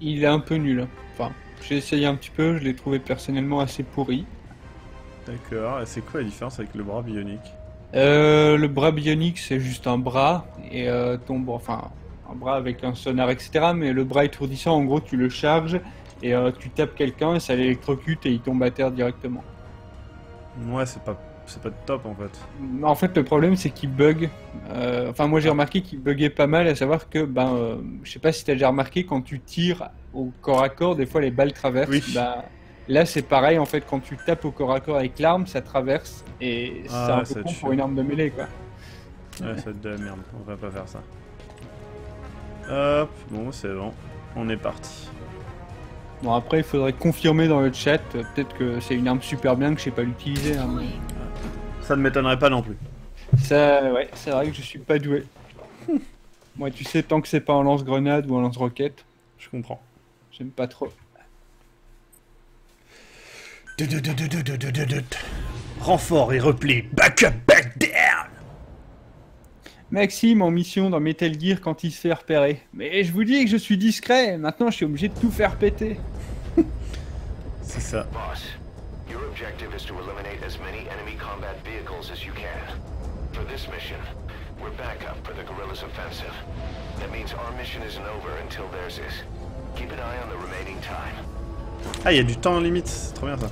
Il est un peu nul. Enfin, j'ai essayé un petit peu, je l'ai trouvé personnellement assez pourri. D'accord, et c'est quoi la différence avec le bras bionique? Le bras bionique c'est juste un bras, et ton bras, enfin un bras avec un sonar etc. Mais le bras étourdissant en gros tu le charges, et tu tapes quelqu'un et ça l'électrocute et il tombe à terre directement. Ouais, c'est pas top en fait. En fait le problème c'est qu'il bug. Enfin moi j'ai remarqué qu'il buguait pas mal, à savoir que je sais pas si t'as déjà remarqué quand tu tires au corps à corps des fois les balles traversent. Oui. Là c'est pareil en fait, quand tu tapes au corps à corps avec l'arme ça traverse et c'est un peu con pour une arme de mêlée quoi. Ouais, ça de la merde, on va pas faire ça. Hop, bon c'est bon, on est parti. Bon après il faudrait confirmer dans le chat, peut-être que c'est une arme super bien que je sais pas l'utiliser. Hein, mais... Ça ne m'étonnerait pas non plus. Ça, ouais, c'est vrai que je suis pas doué. Moi tu sais, tant que c'est pas en lance-grenade ou en lance-roquette. Je comprends. J'aime pas trop. Renfort et repli. Back up, back down. Maxime en mission dans Metal Gear quand il se fait repérer. Mais je vous dis que je suis discret, maintenant je suis obligé de tout faire péter. C'est ça. Boss, your objective is to eliminate as many enemy combat vehicles as you can. For this mission, We're backup for the guerrillas' offensive. That means our mission isn't over until theirs is. Keep an eye on the remaining time. Ah, il y a du temps limite, c'est trop bien ça.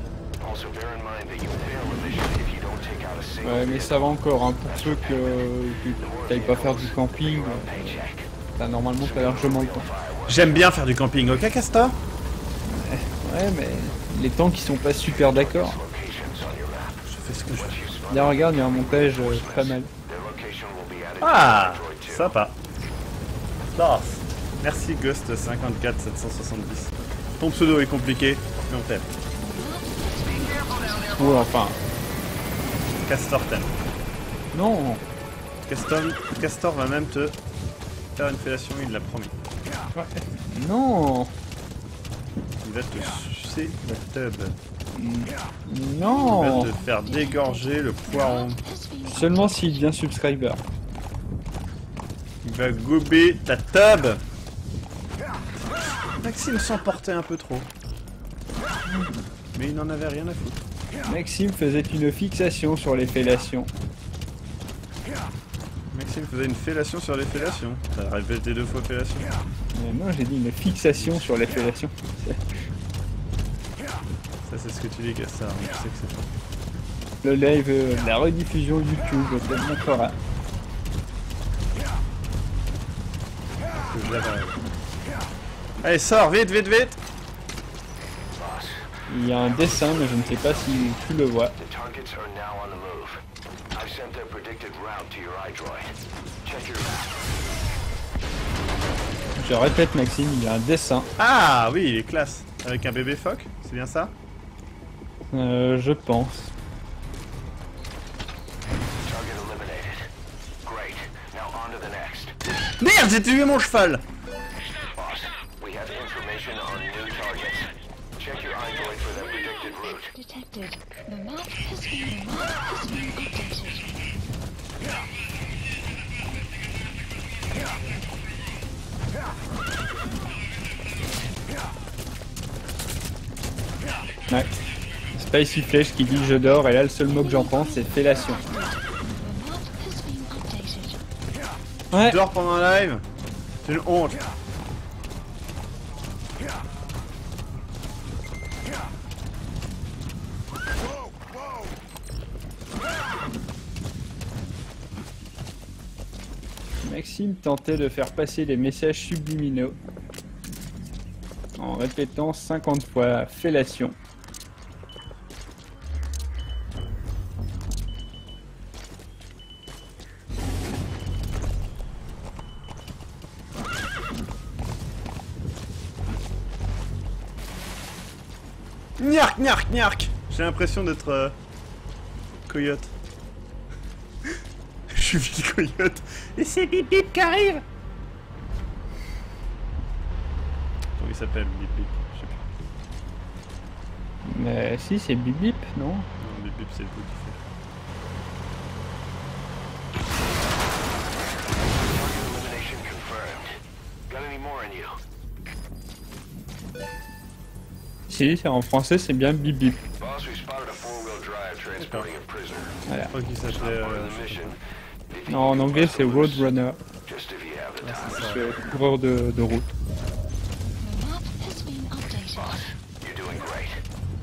Also bear in mind that you fail a mission if you don't take out a single Ouais, mais ça va encore, hein, pour ceux que t'ailles pas faire du camping, paycheck. t'as normalement pas largement le temps. J'aime bien faire du camping, ok Castor? Ouais, mais les temps qui sont pas super d'accord. Locations on your map. Je fais ce que je veux. Là, regarde, il y a un montage pas mal. Their location will be added Ah, to Android 2. sympa. Classe. Merci Ghost 54 770. Ton pseudo est compliqué, mais on t'aime. Ouais, enfin, Castor t'aime. non. Castor va même te faire une fellation, il l'a promis. Non. Il va te sucer la tub. Il Non. va te faire dégorger le poiron. Seulement s'il devient subscriber. Il va gober ta tub. Maxime s'emportait un peu trop. Mais il n'en avait rien à foutre. Maxime faisait une fixation sur les fellations. Maxime faisait une fellation sur les fellations. T'as répété 2 fois fellation. Non, j'ai dit une fixation sur les fellations. Ça c'est ce que tu dis Castor, tu sais que c'est faux. Le live, la rediffusion YouTube, je te le montrera. Que je l'avais. Allez, sors, vite, vite, vite! Boss, Il y a un dessin, mais je ne sais pas si tu le vois. the targets are now on the move. I've sent their predicted route to your iDroid. Check your map. Je répète, Maxime, il y a un dessin. Ah oui, il est classe. Avec un bébé phoque, c'est bien ça? Je pense. Target eliminated. Great. Now on to the next. Merde, j'ai tué mon cheval! Boss, we have information on new targets. Check your iDroid for their predicted route. Detected. The map has been updated. Ouais. Spicy Flèche qui dit je dors, et là le seul mot que j'entends c'est fellation. The map has been updated. Ouais. Tu dors pendant un live? C'est une honte. Maxime tentait de faire passer des messages subliminaux en répétant 50 fois fellation. Gnark, gnark, gnark! J'ai l'impression d'être coyote. Je suis vite coyote. Et c'est Bip Bip qui arrive! Comment il s'appelle Bip Bip? Je sais plus. Mais si, c'est Bip Bip, non? Non, Bip Bip c'est le coup qui fait. Target elimination confirmed. Got any more in you? Si, c'est en français, c'est bien Bip Bip. Boss, we spotted a four-wheel drive transporting a prisoner. Voilà. Je crois qu'il s'appelait. Part of the mission. If you Non, en anglais, c'est Roadrunner, just if you have the Ah, time. c'est ça. le coureur de route. The map has been updated. You're doing great.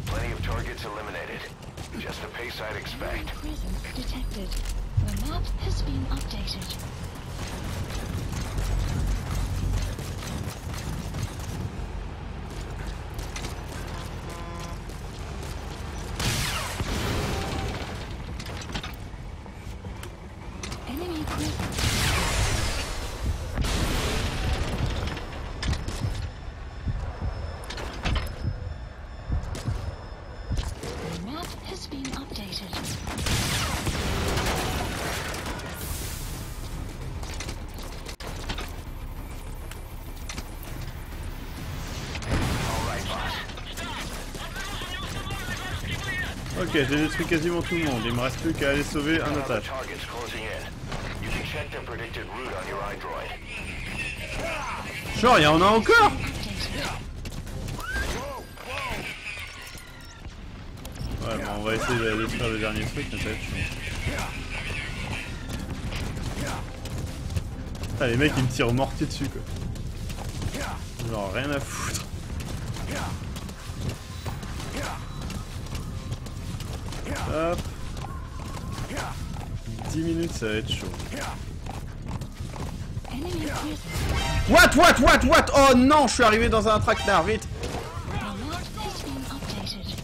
Plenty of targets eliminated. Just the pace I'd expect. Prison detected. The map has been updated. Enemy prison. The map has been updated. Ok, j'ai détruit quasiment tout le monde. Il me reste plus qu'à aller sauver un Other otage. targets closing in. You can check their predicted route on your iDroid. Genre, il y en a encore? Ouais, bon, on va essayer de détruire le dernier truc peut-être. Putain, les mecs ils me tirent au mortier dessus quoi. Genre rien à foutre. Hop. 10 minutes ça va être chaud. Enemy prison. What? Oh non, je suis arrivé dans un traquenard, vite. The map has been updated.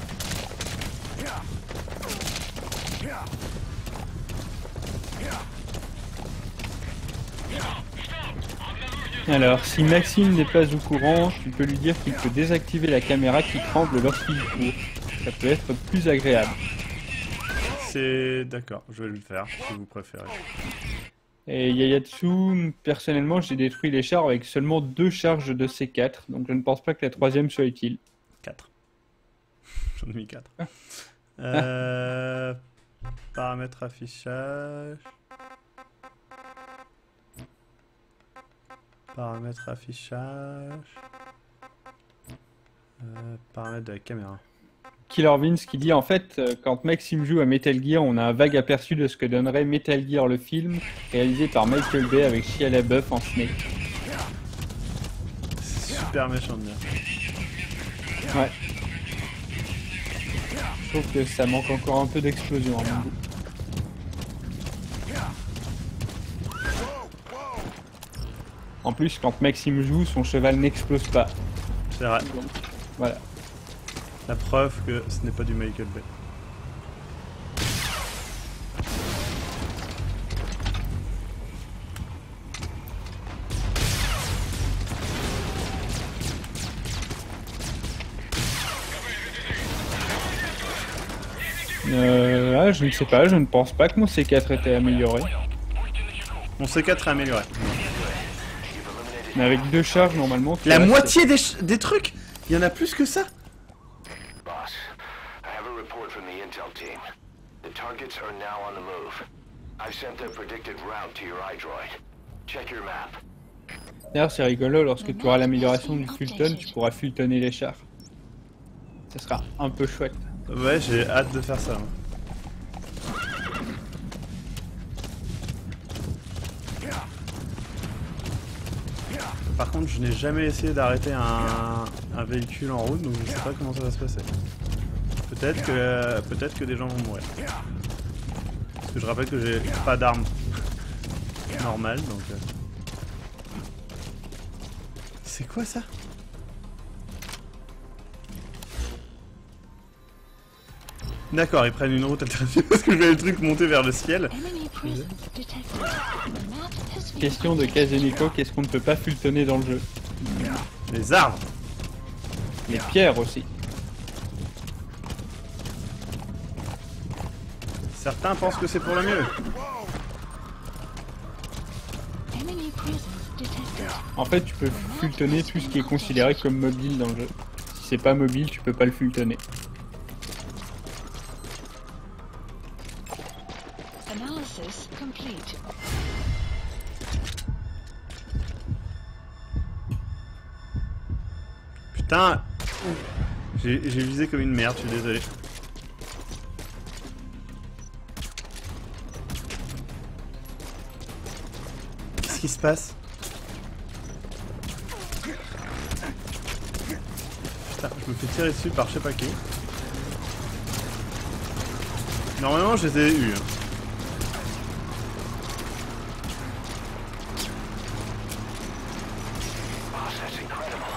Alors, si Maxime n'est pas au courant, tu peux lui dire qu'il peut désactiver la caméra qui tremble lorsqu'il court. Ça peut être plus agréable. C'est... D'accord, je vais le faire, si vous préférez. Et Yayatsu, personnellement, j'ai détruit les chars avec seulement 2 charges de C4, donc je ne pense pas que la troisième soit utile. 4. J'en ai mis 4. Paramètres affichage. Paramètres affichage. Paramètres de la caméra. Killer Vince qui dit en fait, quand Maxime joue à Metal Gear, on a un vague aperçu de ce que donnerait Metal Gear le film, réalisé par Michael Bay avec Shia LaBeouf en Snake. C'est super méchant de dire. Ouais. Je trouve que ça manque encore un peu d'explosion à mon goût. En plus, quand Maxime joue, son cheval n'explose pas. C'est vrai. Donc, voilà. La preuve que ce n'est pas du Michael Bay. Je ne sais pas, je ne pense pas que mon C4 était amélioré. Mon C4 est amélioré. Mais avec 2 charges, normalement... tu La restes- moitié des trucs. Il y en a plus que ça. Boss, I have a report from the intel team. The targets are now on the move. I've sent the predicted route to your iDroid. Check your map. D'ailleurs, c'est rigolo, lorsque tu auras l'amélioration du Fulton, tu pourras Fultonner les chars. Ça sera un peu chouette. Ouais, j'ai hâte de faire ça. Moi. Par contre, je n'ai jamais essayé d'arrêter un véhicule en route, donc je sais pas comment ça va se passer. Peut-être que des gens vont mourir. Parce que je rappelle que j'ai pas d'arme normale, donc... C'est quoi ça? D'accord, ils prennent une route alternative parce que je vais le truc monter vers le ciel. Enemy presence detected. The map has been Question de Kazeneko, qu'est-ce qu'on ne peut pas Fultonner dans le jeu? Les arbres. Les pierres aussi. Certains pensent que c'est pour le mieux. enemy presence detected. En fait, tu peux Fultonner tout ce qui est considéré comme mobile dans le jeu. Si c'est pas mobile, tu peux pas le Fultonner. Analysis complete. Putain. J'ai visé comme une merde, je suis désolé. Qu'est-ce qui se passe? Putain, je me fais tirer dessus par je sais pas qui. Normalement, je les ai eus. Hein. Boss, that's incredible.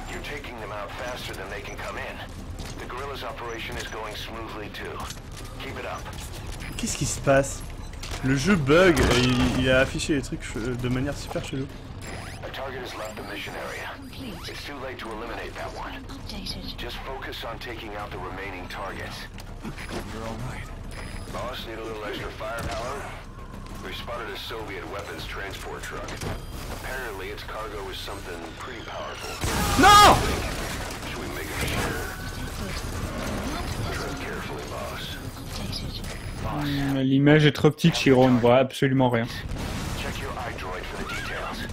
You're taking them out faster than they can come in. The guerrilla's operation is going smoothly too. Keep it up. Qu'est-ce qui se passe? Le jeu bug, il a affiché les trucs de manière super chelou. A target has left the mission area. Complete. It's too late to eliminate that one. Updated. Just focus on taking out the remaining targets. You're all right. Boss, need a little extra firepower? We spotted a Soviet weapons transport truck. Apparently its cargo is something pretty powerful. Non! Should we make it sure? Detected. Tread carefully, boss. Updated. L'image est trop petite, Shiro, on ne voit absolument rien. Check your iDroid for the details.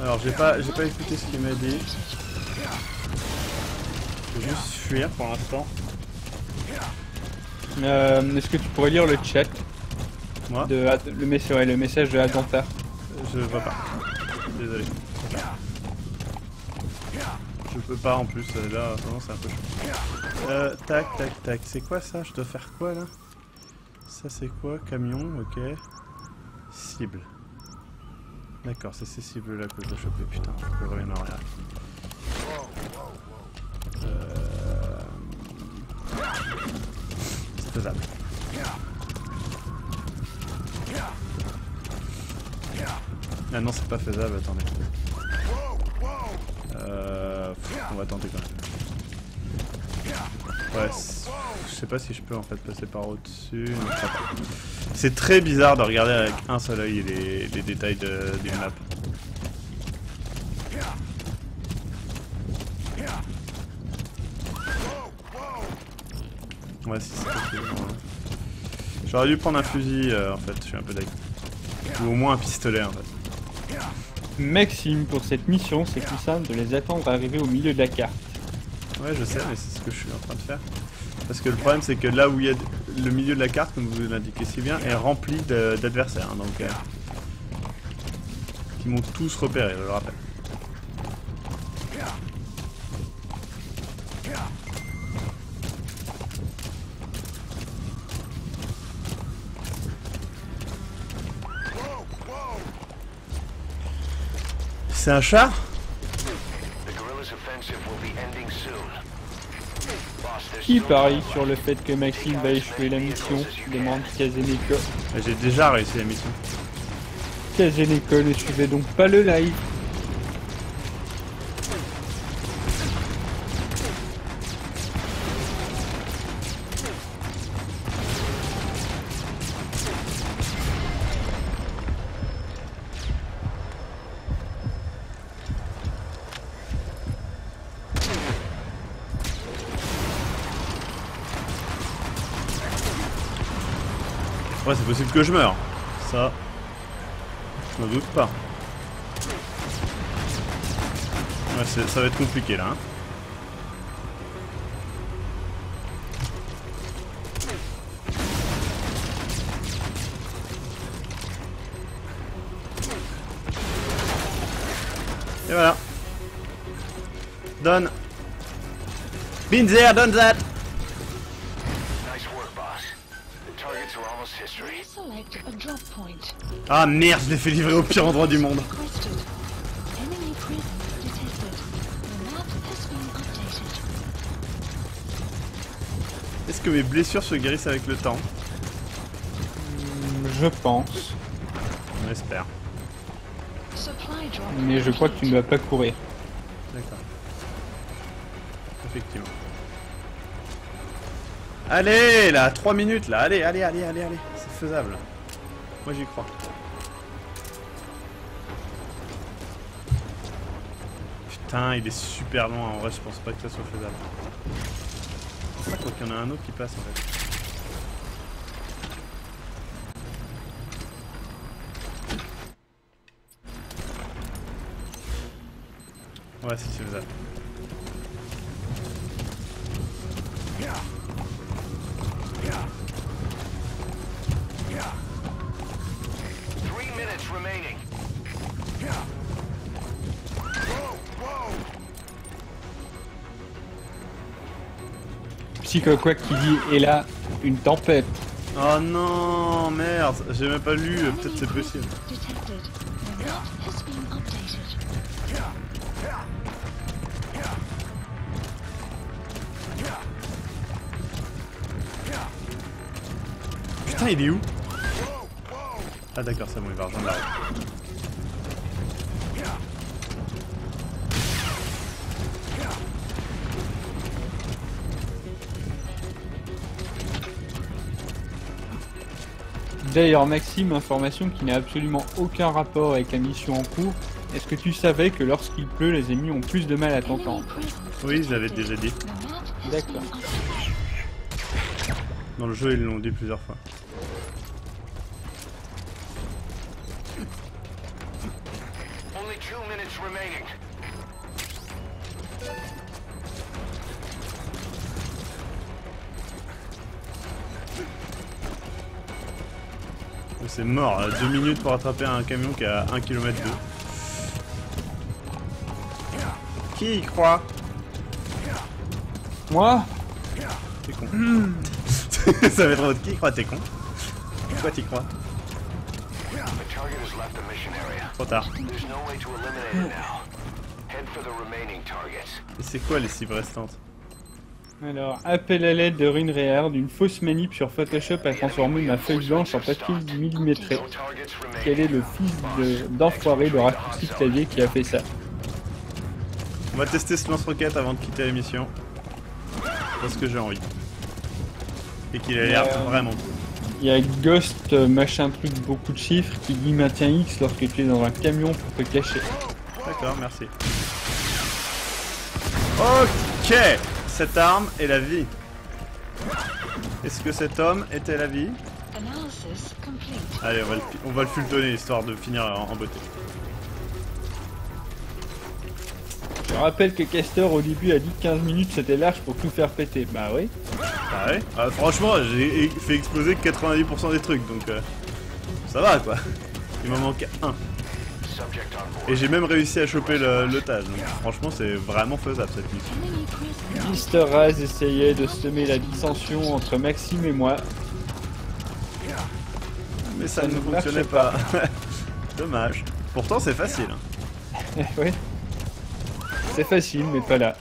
Alors j'ai pas écouté ce qu'il m'a dit. Je vais juste fuir pour l'instant. Est-ce que tu pourrais lire le chat Moi. le message de Adantar? Je vois pas. Désolé. Je peux pas en plus, là, vraiment c'est un peu chaud. Tac, tac, tac. C'est quoi ça? Je dois faire quoi là? Ça c'est quoi? Camion, ok. Cible. D'accord, c'est ces cibles là que je dois choper. Putain, je peux revenir en arrière. C'est faisable. Ah non, c'est pas faisable, attendez. On va tenter quand même. Ouais, je sais pas si je peux en fait passer par au-dessus. Non, je crois pas. C'est très bizarre de regarder avec un seul œil les détails d'une map. Ouais, si c'est possible. Ouais. J'aurais dû prendre un fusil en fait, je suis un peu d'accord. Ou au moins un pistolet en fait. Maxime, pour cette mission, c'est plus simple de les attendre arriver au milieu de la carte. Ouais, je sais, mais c'est ce que je suis en train de faire. Parce que le problème, c'est que là où il y a le milieu de la carte, comme vous l'indiquez si bien, est rempli d'adversaires. Hein, donc, qui m'ont tous repéré, je le rappelle. C'est un char? Qui parie sur le fait que Maxime va échouer la mission? Demande Kazeneko. J'ai déjà réussi la mission. Kazeneko ne suivait donc pas le live. Ouais, c'est possible que je meure. Ça, je m'en doute pas. Ouais, ça va être compliqué là. Hein. Et voilà. Done. Been there, done that. Select a drop point. Ah merde, je l'ai fait livrer au pire endroit du monde. Requested. Enemy presence detected. The map has been updated. Est-ce que mes blessures se guérissent avec le temps? Je pense. On espère. Supply drop. Mais je crois que tu ne dois pas courir. D'accord. Effectivement. Allez, là, 3 minutes, là. Allez. C'est faisable. Moi, j'y crois. Putain, il est super loin. En vrai, je pense pas que ça soit faisable. Je crois qu'il y en a un autre qui passe, en fait. Ouais, si, c'est faisable. Psychoquack qui dit « Et là, une tempête ». Oh non, merde, j'ai même pas lu, peut-être c'est possible. Detected. The map has been updated. Putain, il est où? Ah d'accord, c'est bon, il va rejoindre la route. D'ailleurs Maxime, information qui n'a absolument aucun rapport avec la mission en cours, est-ce que tu savais que lorsqu'il pleut, les ennemis ont plus de mal à t'entendre? Oui, je l'avais déjà dit. D'accord. Dans le jeu, ils l'ont dit plusieurs fois. Only 2 minutes remaining. c'est mort, 2 minutes pour attraper un camion qui a 1 km de. Qui y croit? Moi? T'es con. Ça va être en mode qui y croit, t'es con. Toi t'y crois? The target has left the mission area. Trop tard. There's no way to eliminate it now. Head for the remaining targets. Et c'est quoi les cibles restantes? Alors, appel à l'aide de Runreard, une fausse manip sur Photoshop a transformé ma feuille blanche en papier millimétré. No targets remain. Quel est le fils d'enfoiré de raccourci clavier qui a fait ça? On va tester ce lance-roquette avant de quitter l'émission. Parce que j'ai envie. Et qu'il a l'air vraiment cool. Il y a Ghost machin truc beaucoup de chiffres qui dit maintien X lorsque tu es dans un camion pour te cacher. D'accord, merci. Ok. Cette arme est la vie. Est-ce que cet homme était la vie? Analysis complete. Allez, on va le fultonner histoire de finir en beauté. Je rappelle que Castor au début a dit que 15 minutes c'était large pour tout faire péter. Bah oui. Ah ouais. Franchement, j'ai fait exploser 90% des trucs, donc ça va quoi. Il m'en manque un. Subject on board. Et j'ai même réussi à choper l'otage, donc franchement c'est vraiment faisable cette mission. Enemy prisoner. Mr. Raz essayait de semer la dissension entre Maxime et moi. Mais ça Ça ne ne fonctionnait marche pas. Dommage. Pourtant c'est facile. Oui. C'est facile, mais pas là.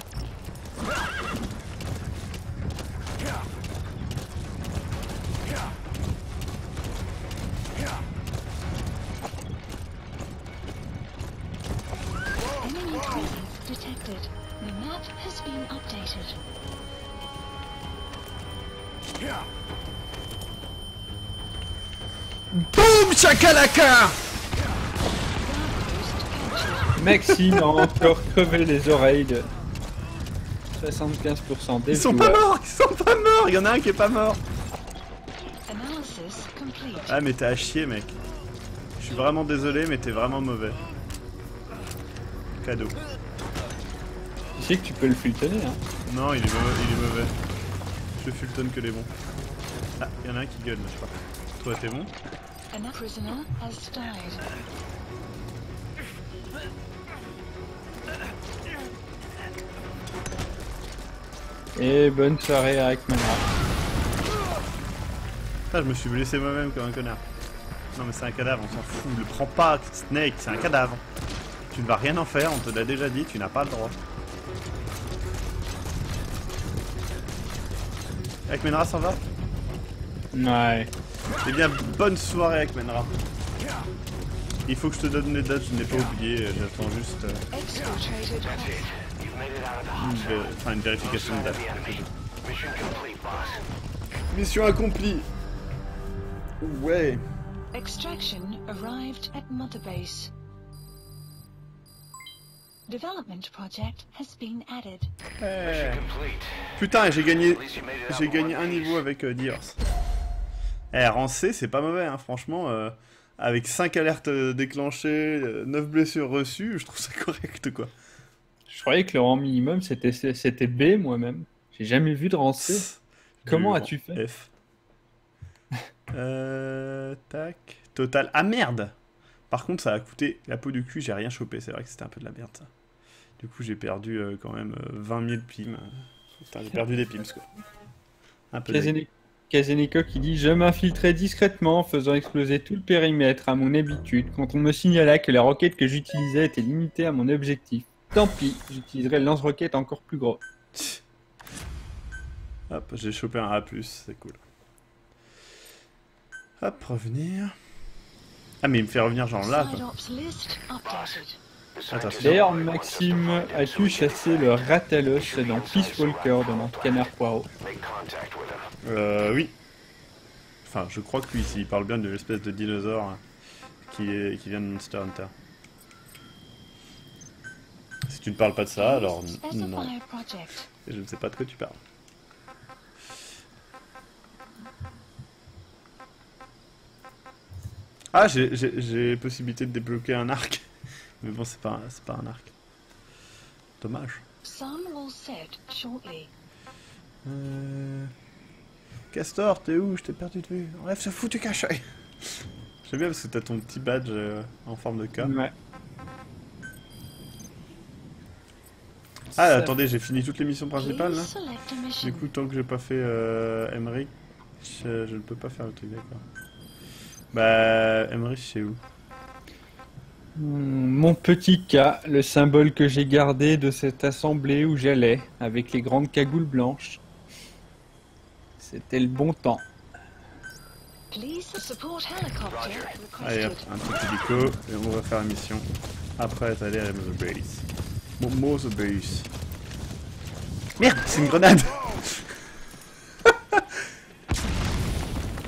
Enemy presence detected. The map has been updated. Boum chakalaka. Maxime a encore crevé les oreilles de 75% des Ils sont pas joueurs. morts. Ils sont pas morts. Il y en a un qui est pas mort. Analysis complete. Ah mais t'es à chier mec. Je suis vraiment désolé mais t'es vraiment mauvais. Cadeau. Tu sais que tu peux le fultonner, hein. Non il est mauvais. Je fultonne que les bons. Ah, il y en a un qui gueule là je crois. Toi t'es bon? A prisoner has died. Et bonne soirée avec Mana. Ah, je me suis blessé moi-même comme un connard. Non mais c'est un cadavre, on s'en fout. Le prends pas, Snake, c'est un cadavre. Tu ne vas rien en faire, on te l'a déjà dit, tu n'as pas le droit. Akmenra s'en va? Ouais. Eh bien, bonne soirée Akmenra. Il faut que je te donne les dates, je n'ai pas oublié, j'attends juste Exfiltrated That's path. it. You've made it out of the une vérification de sign date. of the enemy. Mission complete, boss. Mission accomplie. Ouais. Extraction arrived at Mother Base. Development project has been added. Eh. Complete. Putain, j'ai gagné At least you made it out in un one niveau piece. avec Diors. Eh, rang C, c'est pas mauvais, hein, franchement. Avec 5 alertes déclenchées, 9 blessures reçues, je trouve ça correct, quoi. Je croyais que le rang minimum c'était B moi-même. J'ai jamais vu de rang C. Comment Du as-tu rang fait? F. Tac. Total. Ah merde! Par contre, ça a coûté la peau du cul, j'ai rien chopé. C'est vrai que c'était un peu de la merde, ça. Du coup, j'ai perdu quand même 20 000 pims. Putain, j'ai perdu des pims, quoi. Un peu de... Kazeneko qui dit: je m'infiltrais discrètement, faisant exploser tout le périmètre à mon habitude, quand on me signala que la roquette que j'utilisais était limitée à mon objectif. Tant pis, j'utiliserai le lance-roquette encore plus gros. Hop, j'ai chopé un A+, c'est cool. Hop, revenir. Ah, mais il me fait revenir genre là, Side quoi. ops list updated. Attention. D'ailleurs, Maxime, as-tu chassé le Ratalos dans Peace Walker de mon canard poireau? Make contact with him. Oui. Enfin, je crois que oui, s'il parle bien de l'espèce de dinosaure hein, qui vient de Monster Hunter. Si tu ne parles pas de ça, alors non. Specify project. Et je ne sais pas de quoi tu parles. Ah, j'ai possibilité de débloquer un arc. Mais bon, c'est pas un arc. Dommage. Sun will set shortly. Castor, t'es où? Je t'ai perdu de vue. Enlève ce foutu cachet. J'aime bien parce que t'as ton petit badge en forme de K. Ouais. Ah, Ça- attendez, j'ai fini toutes les missions principales, là. Please select a mission. Du coup, tant que j'ai pas fait Emmerich, je ne peux pas faire le truc, d'accord. Bah, Emmerich, c'est où? Mon petit cas, le symbole que j'ai gardé de cette assemblée où j'allais, avec les grandes cagoules blanches. C'était le bon temps. Please support helicopter Allez hop, requested. un petit hélico, et on va faire la mission. Après être allé à la Base. Mother Base. Merde, c'est une grenade.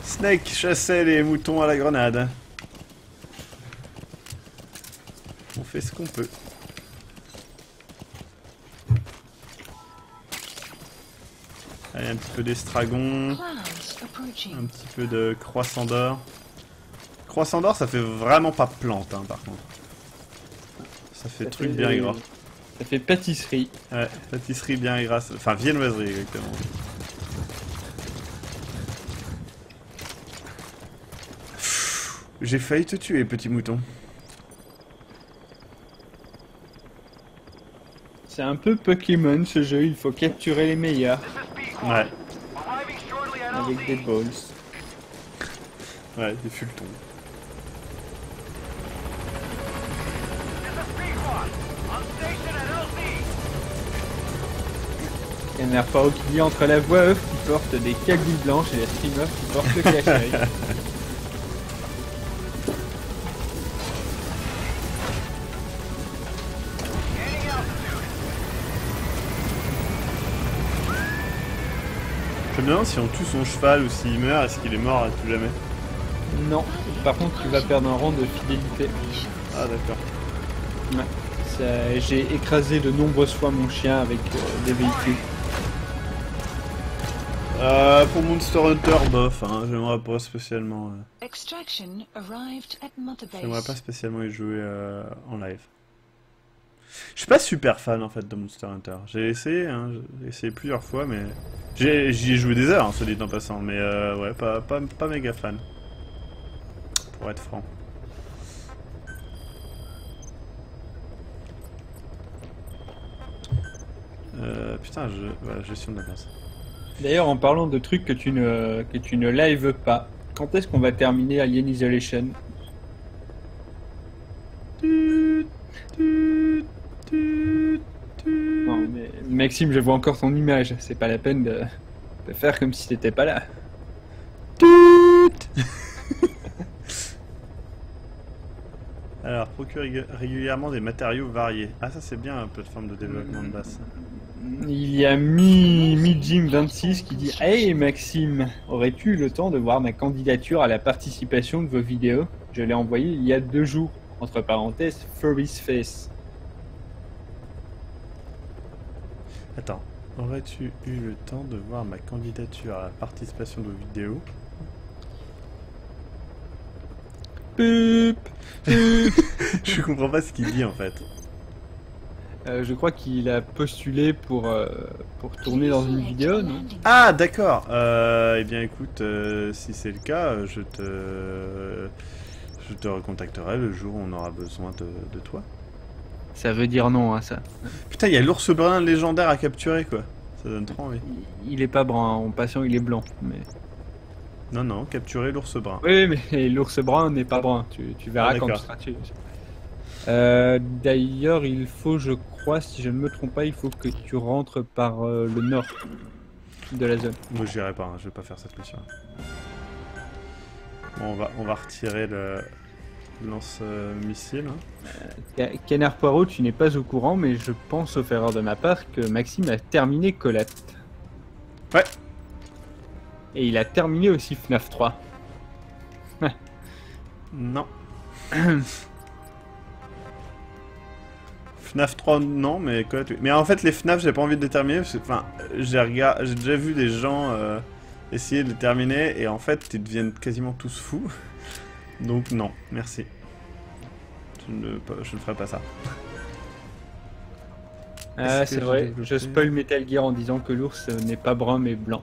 Snake chassait les moutons à la grenade. On fait ce qu'on peut. Allez, un petit peu d'estragon, Clouds approaching. un petit peu de croissant d'or. Croissant d'or, ça fait vraiment pas plante, hein, par contre. Ça fait truc fait- bien gras. Ça fait pâtisserie. Ouais, pâtisserie bien grasse. Enfin, viennoiserie, exactement. J'ai failli te tuer, petit mouton. C'est un peu Pokémon ce jeu, il faut capturer les meilleurs Ouais, avec des balls. ouais, des fulletons. Il y en a pas qui dit entre la voix off qui porte des cagoules blanches et la streamer qui porte le cache-œil. Je me demande si on tue son cheval ou s'il meurt, est-ce qu'il est mort à tout jamais? Non, par contre tu vas perdre un rang de fidélité. Ah d'accord. Ouais. J'ai écrasé de nombreuses fois mon chien avec des véhicules. Pour Monster Hunter, bof, hein, j'aimerais pas spécialement. Extraction arrived at Mother J'aimerais pas Base. spécialement y jouer en live. Je suis pas super fan en fait de Monster Hunter. J'ai essayé, hein, j'ai essayé plusieurs fois, mais j'y ai joué des heures, hein, soit dit en passant, mais ouais, pas méga fan. Pour être franc. Putain, voilà, gestion de la base. D'ailleurs, en parlant de trucs que tu ne lives pas, quand est-ce qu'on va terminer Alien Isolation? Non, mais Maxime, je vois encore ton image. C'est pas la peine de faire comme si t'étais pas là. Alors, procure régulièrement des matériaux variés. Ah, ça c'est bien, plateforme de développement de base. Il y a Mi Jim26 qui dit: Hey Maxime, aurais-tu eu le temps de voir ma candidature à la participation de vos vidéos? Je l'ai envoyée il y a 2 jours. Entre parenthèses, Furry's Face. Attends, aurais-tu eu le temps de voir ma candidature à la participation de vos vidéos? Pup, pup. Je comprends pas ce qu'il dit en fait. Je crois qu'il a postulé pour tourner dans une vidéo, non? Ah, d'accord. Eh bien, écoute, si c'est le cas, je te recontacterai le jour où on aura besoin de toi. Ça veut dire non, hein, ça. Putain, il y a l'ours brun légendaire à capturer, quoi. Ça donne trop envie. Il est pas brun, en passant, il est blanc. Mais... Non, non, capturer l'ours brun. Oui, mais l'ours brun n'est pas brun. Tu verras Ah, quand tu d'accord. seras dessus. D'ailleurs, il faut, je crois, si je ne me trompe pas, il faut que tu rentres par le nord de la zone. Moi, j'irai pas, hein, je vais pas faire cette mission. Bon, on va retirer le lance-missile. Hein. Canard Poirot, tu n'es pas au courant, mais je pense, sauf erreur de ma part, que Maxime a terminé Colette. Ouais. Et il a terminé aussi FNAF 3. Non. FNAF 3, non, mais quoi Mais en fait, les FNAF, j'ai pas envie de les terminer. Parce que, enfin, j'ai déjà vu des gens essayer de les terminer et en fait, ils deviennent quasiment tous fous. Donc, non, merci. Je ne ferai pas ça. Ah, Est-ce c'est que vrai, j'ai développé- je spoil Metal Gear en disant que l'ours n'est pas brun mais blanc.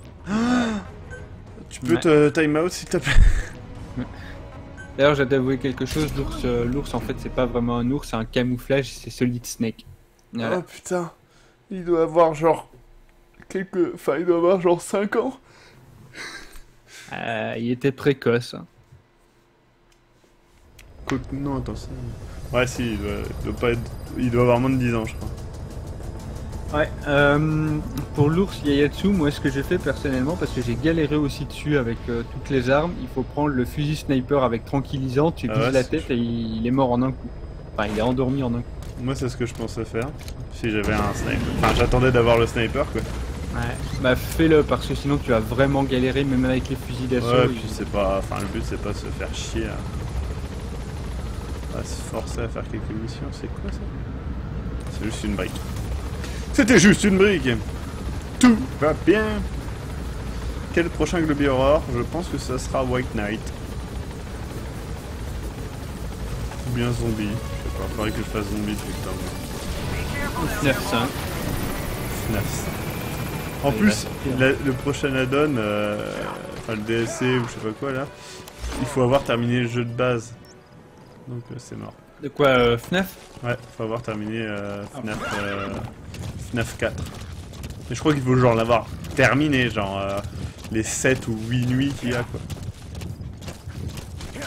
Tu peux Ouais. te time out s'il te plaît? D'ailleurs, j'ai d'avouer quelque chose, l'ours en fait c'est pas vraiment un ours, c'est un camouflage, c'est Solid Snake. Voilà. Oh putain, il doit avoir genre Enfin, il doit avoir genre 5 ans. Il était précoce. Hein. Non, attends, ça... Ouais, si, il doit pas être... Il doit avoir moins de 10 ans, je crois. Ouais, pour l'ours Yayatsu, moi ce que j'ai fait personnellement, parce que j'ai galéré aussi dessus avec toutes les armes, il faut prendre le fusil sniper avec tranquillisant, tu vises la tête et il est mort en un coup. Enfin, il est endormi en un coup. Moi, c'est ce que je pensais faire, si j'avais un sniper. Enfin, j'attendais d'avoir le sniper, quoi. Ouais. Bah fais-le, parce que sinon tu vas vraiment galérer, même avec les fusils d'assaut. Ouais, puis c'est pas... Enfin, le but, c'est pas de se faire chier à se forcer à faire quelques missions. C'est quoi, ça? C'est juste une brique. C'était juste une brique. Tout va bien. Quel prochain Globby Horror? Je pense que ça sera White Knight. Ou bien Zombie. Je sais pas, faudrait que je fasse Zombie tout le temps. 9-5. FNAF. En plus, le prochain add-on, enfin le DLC ou je sais pas quoi là, il faut avoir terminé le jeu de base. Donc c'est mort. De quoi, FNAF? Ouais, faut avoir terminé FNAF 4. Et je crois qu'il faut genre l'avoir terminé, genre les 7 ou 8 nuits qu'il y a quoi. Tu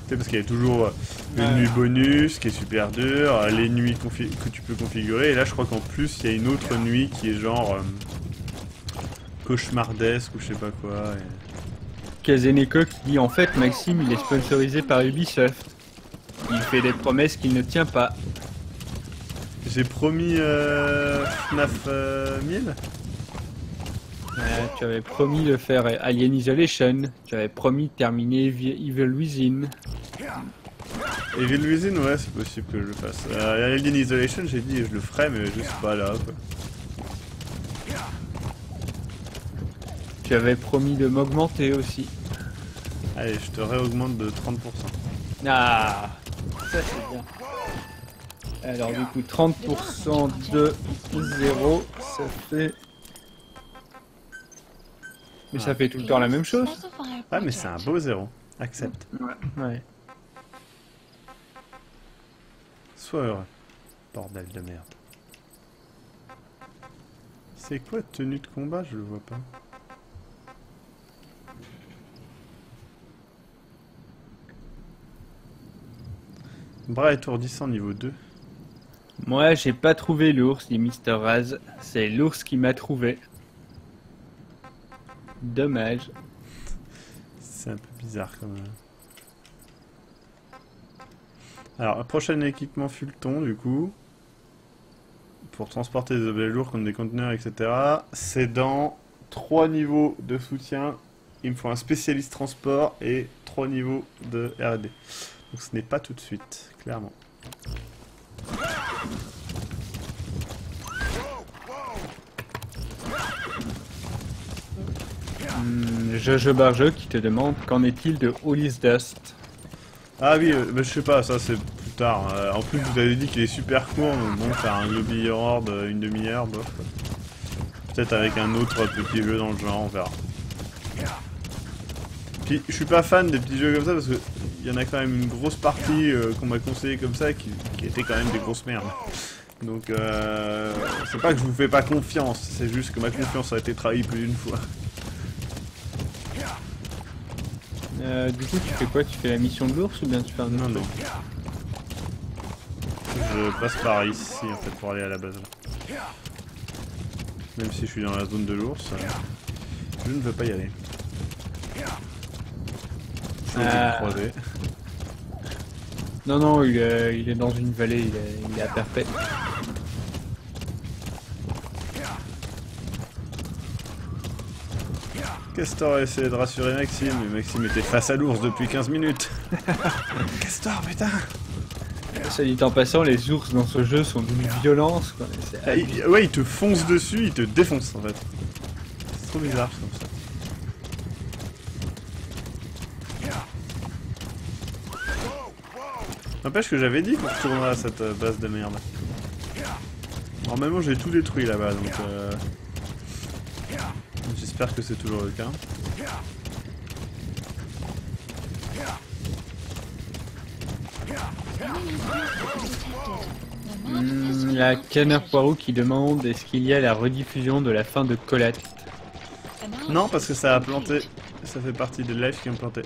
sais, parce qu'il y a toujours une nuit bonus qui est super dure, les nuits que tu peux configurer, et là je crois qu'en plus il y a une autre nuit qui est genre cauchemardesque ou je sais pas quoi. Kazeneko qui dit en fait Maxime il est sponsorisé par Ubisoft. Il fait des promesses qu'il ne tient pas. J'ai promis FNAF 1000. Tu avais promis de faire Alien Isolation. Tu avais promis de terminer Evil Within. Evil Within, ouais, c'est possible que je le fasse. Alien Isolation, j'ai dit je le ferai, mais juste pas là quoi. Tu avais promis de m'augmenter aussi. Allez, je te réaugmente de 30%. Ah, ça c'est bien. Alors du coup 30% de 0, ça fait... Mais ça fait tout le temps la même chose. Ah mais c'est un beau 0. Accepte. Ouais. Sois heureux. Bordel de merde. C'est quoi tenue de combat? Je le vois pas. Bras étourdissant niveau 2. Moi j'ai pas trouvé l'ours, dit Mr. Raz. C'est l'ours qui m'a trouvé. Dommage. C'est un peu bizarre quand même. Alors, prochain équipement Fulton du coup. Pour transporter des objets lourds comme des conteneurs, etc. C'est dans 3 niveaux de soutien. Il me faut un spécialiste transport et 3 niveaux de R&D. Donc ce n'est pas tout de suite, clairement. Jojo Barjeux qui te demande qu'en est-il de All Is Dust. Ah oui, bah, je sais pas, ça c'est plus tard. En plus vous avez dit qu'il est super court, donc bon, faire un Globby Horror de une demi-heure, bof. Peut-être avec un autre petit jeu dans le genre, on verra. Puis je suis pas fan des petits jeux comme ça parce que il y en a quand même une grosse partie qu'on m'a conseillé comme ça qui était quand même des grosses merdes. Donc c'est pas que je vous fais pas confiance, c'est juste que ma confiance a été trahie plus d'une fois. Du coup tu fais quoi? Tu fais la mission de l'ours ou bien tu fais un autre Non. Je passe par ici en fait pour aller à la base. Même si je suis dans la zone de l'ours, je ne veux pas y aller. Je vais le croiser. Non, il est dans une vallée, il est à Perpète. Castor a essayé de rassurer Maxime, mais Maxime était face à l'ours depuis 15 minutes. Castor, putain! Ça dit en passant, les ours dans ce jeu sont d'une violence, quoi. Ouais, il te fonce dessus, il te défonce en fait. C'est trop bizarre comme ça. N'empêche que j'avais dit qu'on retournerait à cette base de merde. Normalement j'ai tout détruit là-bas donc j'espère que c'est toujours le cas. Enemy grid detected. The map has been La Canard updated. Poirot qui demande est-ce qu'il y a la rediffusion de la fin de Colette. Analysis Non, parce que ça a planté. complete. Ça fait partie des lives qui ont planté.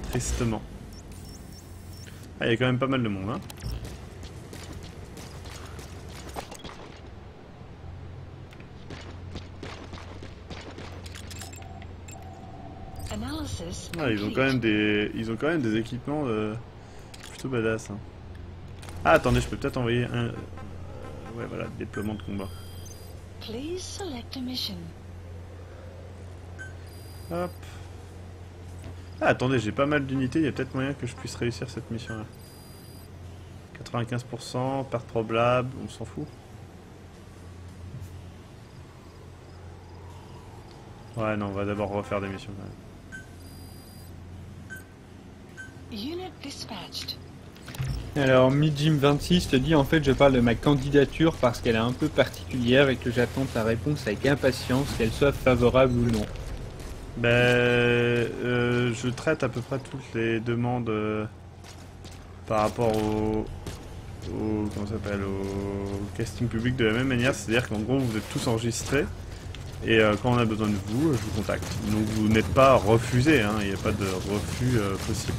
Tristement. Ah, il y a quand même pas mal de monde, hein. Analysis Ah, ils ont quand même des équipements plutôt badass. Hein. Ah, attendez, je peux peut-être envoyer un. Ouais, voilà, déploiement de combat. Please select a mission. Hop. Ah, attendez, j'ai pas mal d'unités, il y a peut-être moyen que je puisse réussir cette mission-là. 95%, perte probable, on s'en fout. Ouais, non, on va d'abord refaire des missions quand même. Unit dispatched. Alors, Midjim26 te dit en fait je parle de ma candidature parce qu'elle est un peu particulière et que j'attends ta réponse avec impatience, qu'elle soit favorable ou non. Ben, je traite à peu près toutes les demandes par rapport au comment ça s'appelle, au casting public de la même manière, c'est-à-dire qu'en gros vous êtes tous enregistrés et quand on a besoin de vous, je vous contacte. Donc vous n'êtes pas refusé, hein, il n'y a pas de refus possible.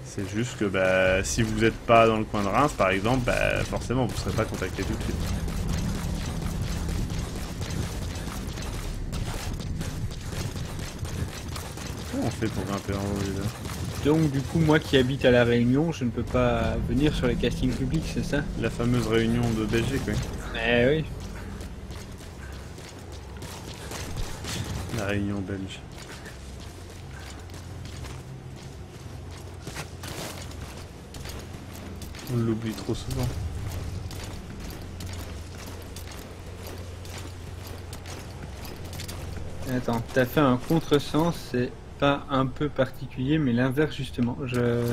C'est juste que bah, si vous n'êtes pas dans le coin de Reims par exemple, bah, forcément vous ne serez pas contacté tout de suite. Comment on fait pour grimper en haut là? Donc du coup moi qui habite à La Réunion, je ne peux pas venir sur les castings publics, c'est ça? La fameuse réunion de Belgique, oui. Eh oui. La réunion belge. On l'oublie trop souvent. Attends, t'as fait un contresens, c'est pas un peu particulier, mais l'inverse justement. Je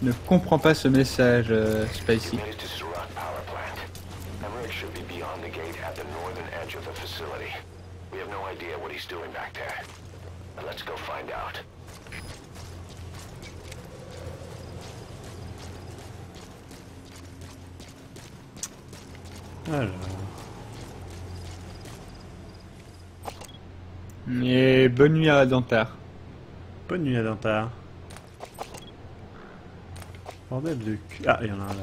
ne comprends pas ce message, Spicy. Made it to Surat Power Plant. The rig should be beyond the gate at the northern edge of the facility. We have no idea what he's doing back there. But let's go find out. Alors. Et bonne nuit à Dantar. Bonne nuit à Dantar. Bordel de cul. Ah, il y en a un là.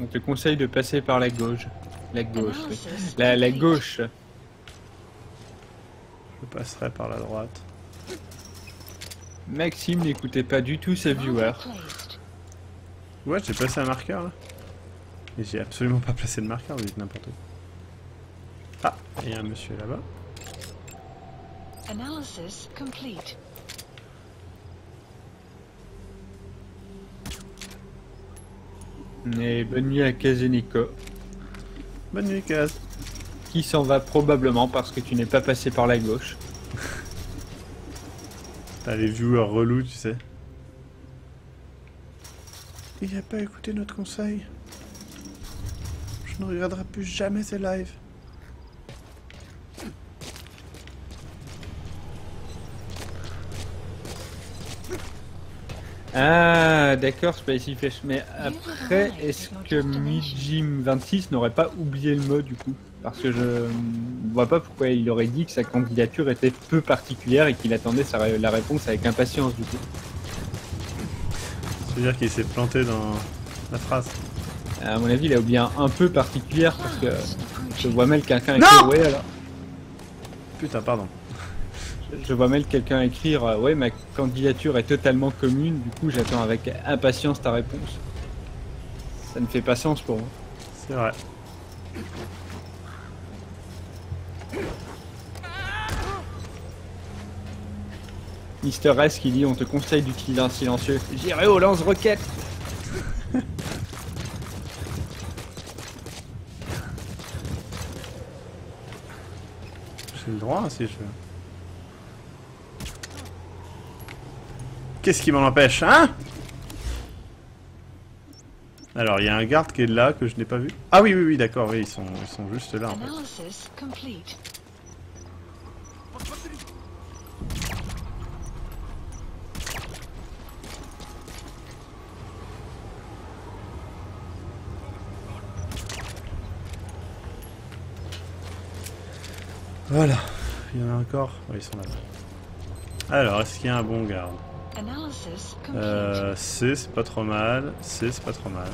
On te conseille de passer par la gauche. La gauche, oui. Analysis La complete. gauche. Je passerai par la droite. Maxime n'écoutait pas du tout ses viewers. Marker placed. Ouais, j'ai placé un marqueur là. Et j'ai absolument pas placé de marqueur, vous dites n'importe quoi. Ah, il y a un monsieur là-bas. Analysis complete. Et bonne nuit à Kazeniko, Bonne nuit, Kaz. qui s'en va probablement parce que tu n'es pas passé par la gauche. T'as les viewers relous, tu sais. Il a pas écouté notre conseil. Je ne regarderai plus jamais ces lives. Ah, d'accord, Spicy Fish. Mais après, est-ce que Midjim26 n'aurait pas oublié le mot du coup? Parce que je ne vois pas pourquoi il aurait dit que sa candidature était peu particulière et qu'il attendait la réponse avec impatience du coup. C'est-à-dire qu'il s'est planté dans la phrase. À mon avis, il a oublié un peu particulière parce que Clouds je approaching. vois mal quelqu'un Non écrire. Ouais, alors. Putain, pardon. Je vois mal quelqu'un écrire ouais, ma candidature est totalement commune, du coup j'attends avec impatience ta réponse. Ça ne fait pas sens pour moi. C'est vrai. Mister S qui dit on te conseille d'utiliser un silencieux. J'irai au lance-roquette. J'ai le droit, hein, si je veux. Qu'est-ce qui m'en empêche, hein? Alors, il y a un garde qui est là, que je n'ai pas vu. Ah oui, oui, oui, d'accord, oui, ils sont juste là, en fait. Analysis complete. Voilà. Il y en a encore. Oui, ils sont là. Alors, est-ce qu'il y a un bon garde? Analysis complete. C, c'est pas trop mal. C, c'est pas trop mal.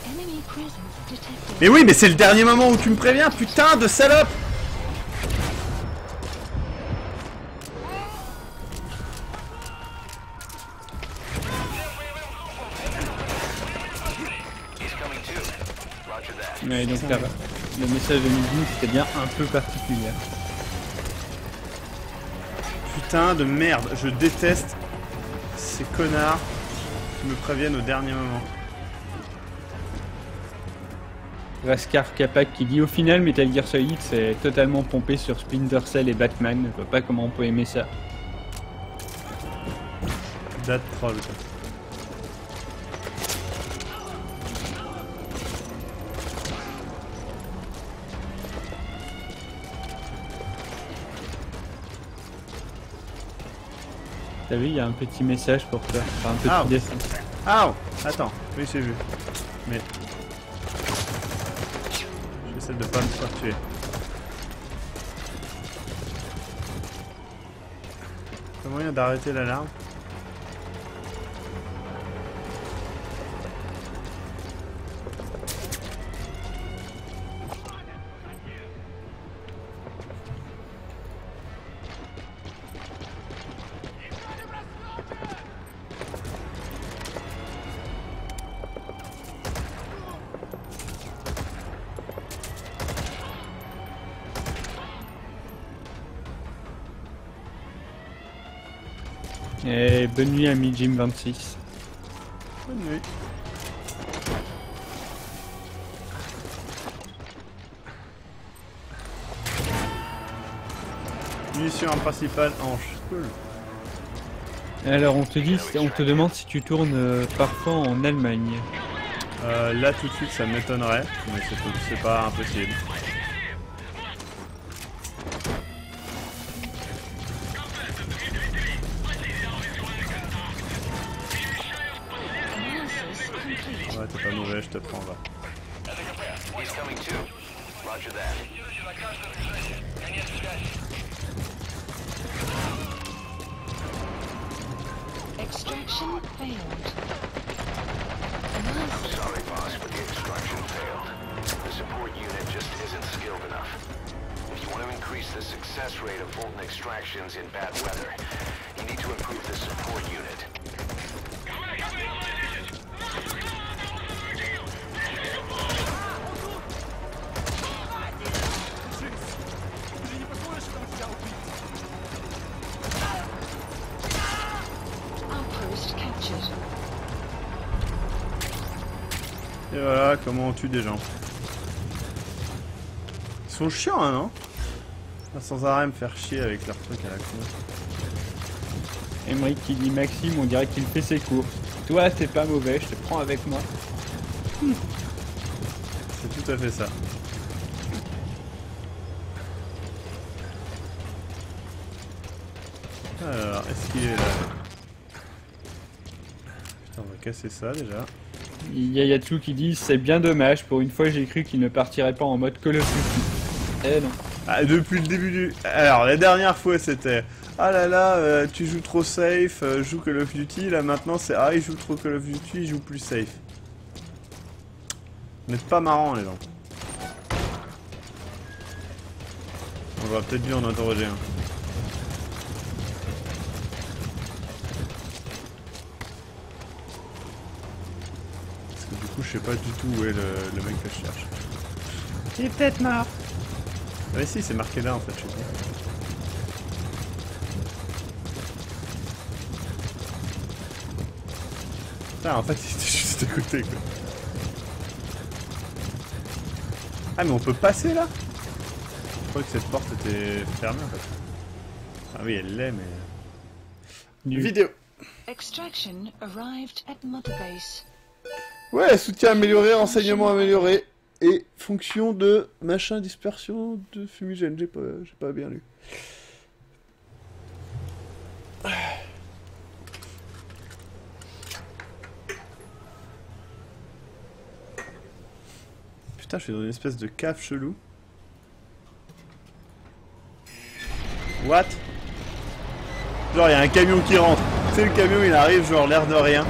Enemy presence detected. Mais oui, mais c'est le dernier moment où tu me préviens, putain de salope! Mais donc là, le message de midi, c'était bien un peu particulier. Putain de merde, je déteste ces connards qui me préviennent au dernier moment. Raskar Kapak qui dit au final Metal Gear Solid c'est totalement pompé sur Splinter Cell et Batman, je vois pas comment on peut aimer ça. Date troll quoi. T'as vu, il y a un petit message pour toi, enfin un petit Ah. dessin. Ah, attends, oui j'ai vu. Mais... J'essaie de pas me faire tuer. T'as moyen d'arrêter l'alarme? Et bonne nuit ami Jim 26. Bonne nuit. Munition principale hanche. Cool. Alors on te demande si tu tournes parfois en Allemagne. Là tout de suite ça m'étonnerait, mais c'est pas impossible. Analysis complete. Ouais, t'es pas mauvais, je te prends, va. He's coming too. Roger that. Extraction failed. Analysis. Sorry, boss, but the extraction failed. The support unit just isn't skilled enough. If you want to increase the success rate of Volton extractions in bad weather, you need to improve the support unit. Outpost captured. Et voilà comment on tue des gens. Ils sont chiants, hein, non? Sans arrêt me faire chier avec leur truc à la con. Emmerich qui dit Maxime, on dirait qu'il fait ses courses. Toi t'es pas mauvais, je te prends avec moi. C'est tout à fait ça. Alors, est-ce qu'il est là? Putain, on va casser ça déjà. Il y a Yatsu qui dit c'est bien dommage, pour une fois j'ai cru qu'il ne partirait pas en mode Call of Duty. Eh non. Ah, depuis le début du... Alors, la dernière fois c'était... Ah là là, tu joues trop safe, joue Call of Duty. Là maintenant c'est... Ah, il joue trop Call of Duty, il joue plus safe. Vous n'êtes pas marrant les gens. On va peut-être bien en interroger un. Parce que du coup je sais pas du tout où est le mec que je cherche. Il est peut-être mort. Ah mais si, c'est marqué là en fait, je sais pas. Putain, en fait il était juste à côté quoi. Ah mais on peut passer là? Je croyais que cette porte était fermée en fait. Ah oui elle l'est mais... Vidéo. Extraction arrived at Mother Base. Ouais, soutien amélioré, renseignement amélioré. Et fonction de machin dispersion de fumigène, j'ai pas bien lu. Putain, je suis dans une espèce de cave chelou. What? Genre, il y a un camion qui rentre. Tu sais, le camion, il arrive, genre, l'air de rien.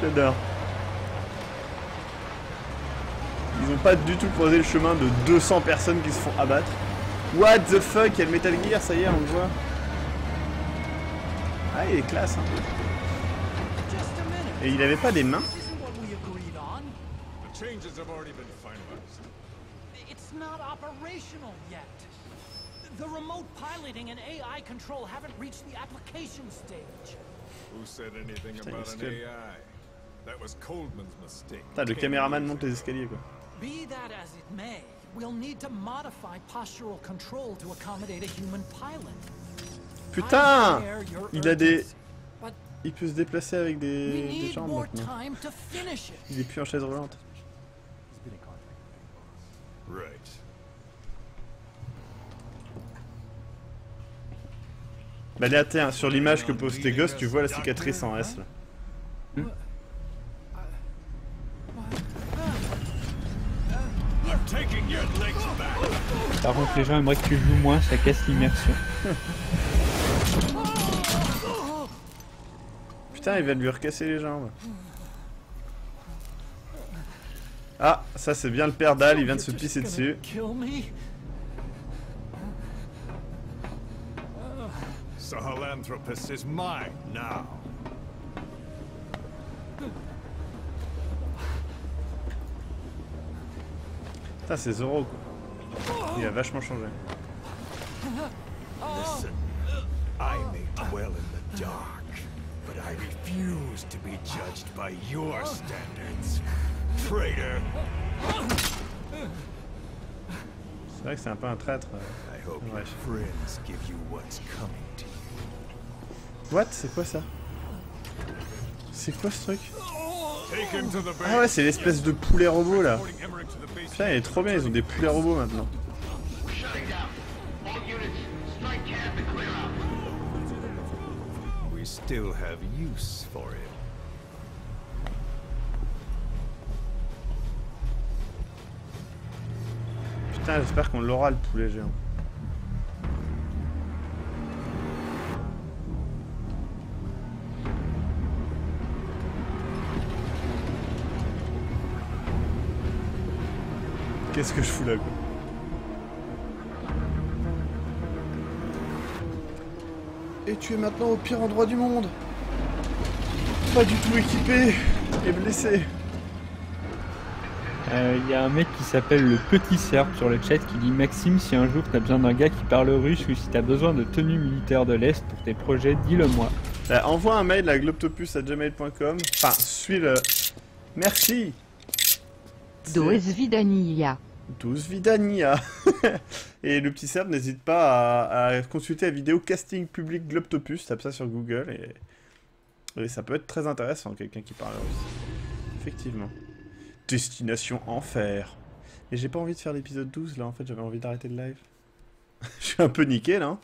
J'adore. Ils ont pas du tout croisé le chemin de 200 personnes qui se font abattre. What the fuck? Il y a le Metal Gear, ça y est, on le voit. Ah, il est classe, hein. Et il avait pas des mains? The changes have already been finalized. It's not operational yet. The remote piloting and AI control haven't reached the application stage. Who said anything Putain, about il an se AI? That was Coldman's mistake. Putain, le caméraman monte les escaliers, quoi. Be that as it may, we'll need to modify postural control to accommodate a human pilot. Putain! I share your Il a des... urgency, but Il peut se déplacer avec we des need jambes more maintenant. time to finish it. Il est plus en chaise roulante. Right. Bah là, tiens, sur l'image que pose tes gosses, tu vois la cicatrice en S, là. I'm taking your legs back. Par contre, les gens aimeraient que tu joues moins, ça casse l'immersion. Putain, il va lui recasser les jambes. Ah, ça c'est bien le père d'Al, il vient de se You're just pisser gonna dessus. Kill me? Sahelanthropus is mine now. Putain, c'est Zoro, quoi. Il a vachement changé. Listen, I may dwell in the dark, but I refuse to be judged by your standards. Traitor! C'est vrai que c'est un peu un traître. I hope Ouais. your friends give you what's coming to you. What? C'est quoi ça? C'est quoi ce truc? Take him to the base. Ah ouais, c'est l'espèce de poulet robot là. Transporting Emmerich to the base. Putain, il est trop bien, ils ont des poulets robots maintenant. We still have use for him. Putain, j'espère qu'on l'aura le poulet géant. Qu'est-ce que je fous là, quoi? Et tu es maintenant au pire endroit du monde. Pas du tout équipé et blessé. Il y a un mec qui s'appelle le Petit Serbe sur le chat qui dit Maxime, si un jour t'as besoin d'un gars qui parle russe ou si t'as besoin de tenue militaire de l'Est pour tes projets, dis-le moi. Bah, envoie un mail à globtopus@gmail.com. Enfin, suis le... Merci. Do Svidania. 12 Vidania. Et le petit Serbe n'hésite pas à consulter la vidéo casting public Globtopus, tape ça sur Google et ça peut être très intéressant, quelqu'un qui parle russe. Effectivement. Destination Enfer. Et j'ai pas envie de faire l'épisode 12 là, en fait j'avais envie d'arrêter le live. Je suis un peu niqué là.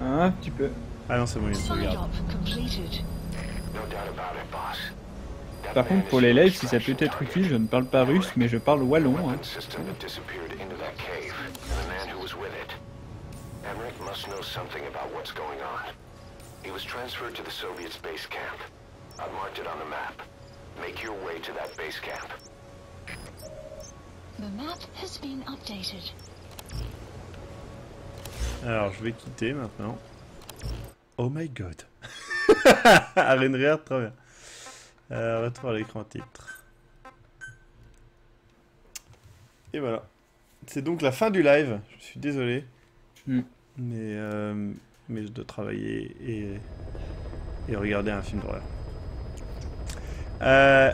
Un petit peu. Ah non c'est bon, il y a une sauvegarde. Sign-up completed. No doubt about it, boss. That Par man contre, pour is les no lives, si ça peut distraction être target. utile, je ne parle pas russe, mais je parle wallon. Hein. Weapon system that disappeared into that cave, and the man who was with it. Emmerich must know something about what's going on. He was transferred to the Soviet space camp. I've marked it on the map. Make your way to that base camp. The map has been updated. Alors je vais quitter maintenant. Oh my god. Arenrier, très bien. Retour à l'écran titre. Et voilà. C'est donc la fin du live. Je suis désolé. Mm. Mais je dois travailler et regarder un film d'horreur.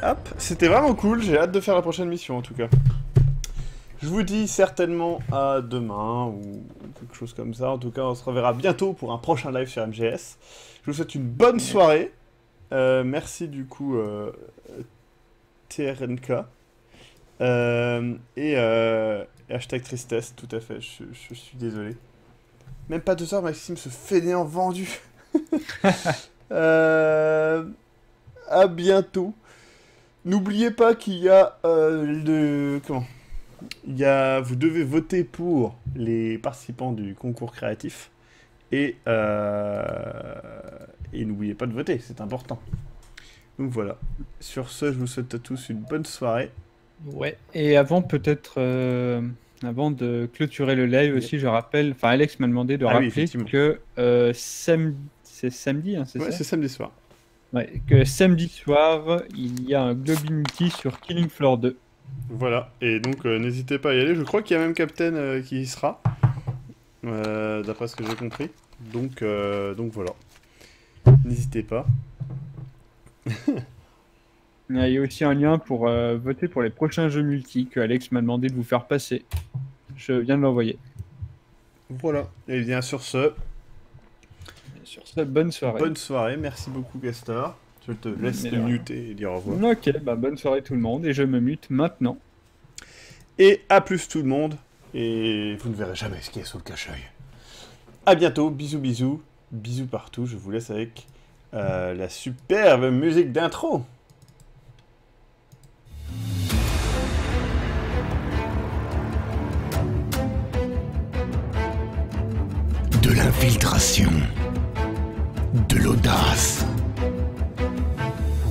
Hop, c'était vraiment cool. J'ai hâte de faire la prochaine mission en tout cas. Je vous dis certainement à demain ou quelque chose comme ça. En tout cas, on se reverra bientôt pour un prochain live sur MGS. Je vous souhaite une bonne soirée. Merci du coup TRNK. Hashtag tristesse, tout à fait. Je suis désolé. Même pas 2 heures, Maxime, ce fainéant vendu. À bientôt. N'oubliez pas qu'il y a Vous devez voter pour les participants du concours créatif. Et n'oubliez pas de voter, c'est important. Donc voilà. Sur ce, je vous souhaite à tous une bonne soirée. Ouais. Et avant, peut-être, avant de clôturer le live aussi, je rappelle, enfin, Alex m'a demandé de rappeler effectivement. que c'est samedi, hein, c'est Ouais, ça? c'est samedi soir. Ouais, que samedi soir, il y a un Globe Unity sur Killing Floor 2. Voilà. Et donc, n'hésitez pas à y aller. Je crois qu'il y a même Captain qui y sera. D'après ce que j'ai compris. Donc voilà. N'hésitez pas. Il y a aussi un lien pour voter pour les prochains jeux multi que Alex m'a demandé de vous faire passer. Je viens de l'envoyer. Voilà. Et bien sur ce, Sur ce, bonne soirée. bonne soirée. Merci beaucoup, Castor. Je te laisse te muter et dire au revoir. Ok, bah bonne soirée tout le monde et je me mute maintenant. Et à plus tout le monde. Et vous ne verrez jamais ce qu'il y a sous le cache-œil. À bientôt. Bisous, bisous. Bisous partout. Je vous laisse avec la superbe musique d'intro. De l'infiltration, de l'audace,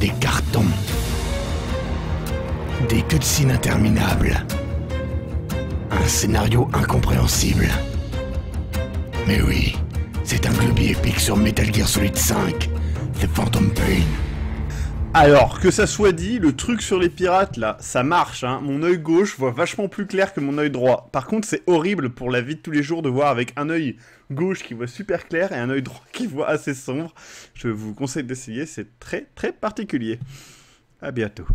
des cartons, des cutscenes interminables, un scénario incompréhensible. Mais oui, c'est un globi épique sur Metal Gear Solid 5, The Phantom Pain. Alors, que ça soit dit, le truc sur les pirates, là, ça marche, hein. Mon œil gauche voit vachement plus clair que mon œil droit. Par contre, c'est horrible pour la vie de tous les jours de voir avec un œil gauche qui voit super clair et un œil droit qui voit assez sombre. Je vous conseille d'essayer, c'est très très particulier. À bientôt.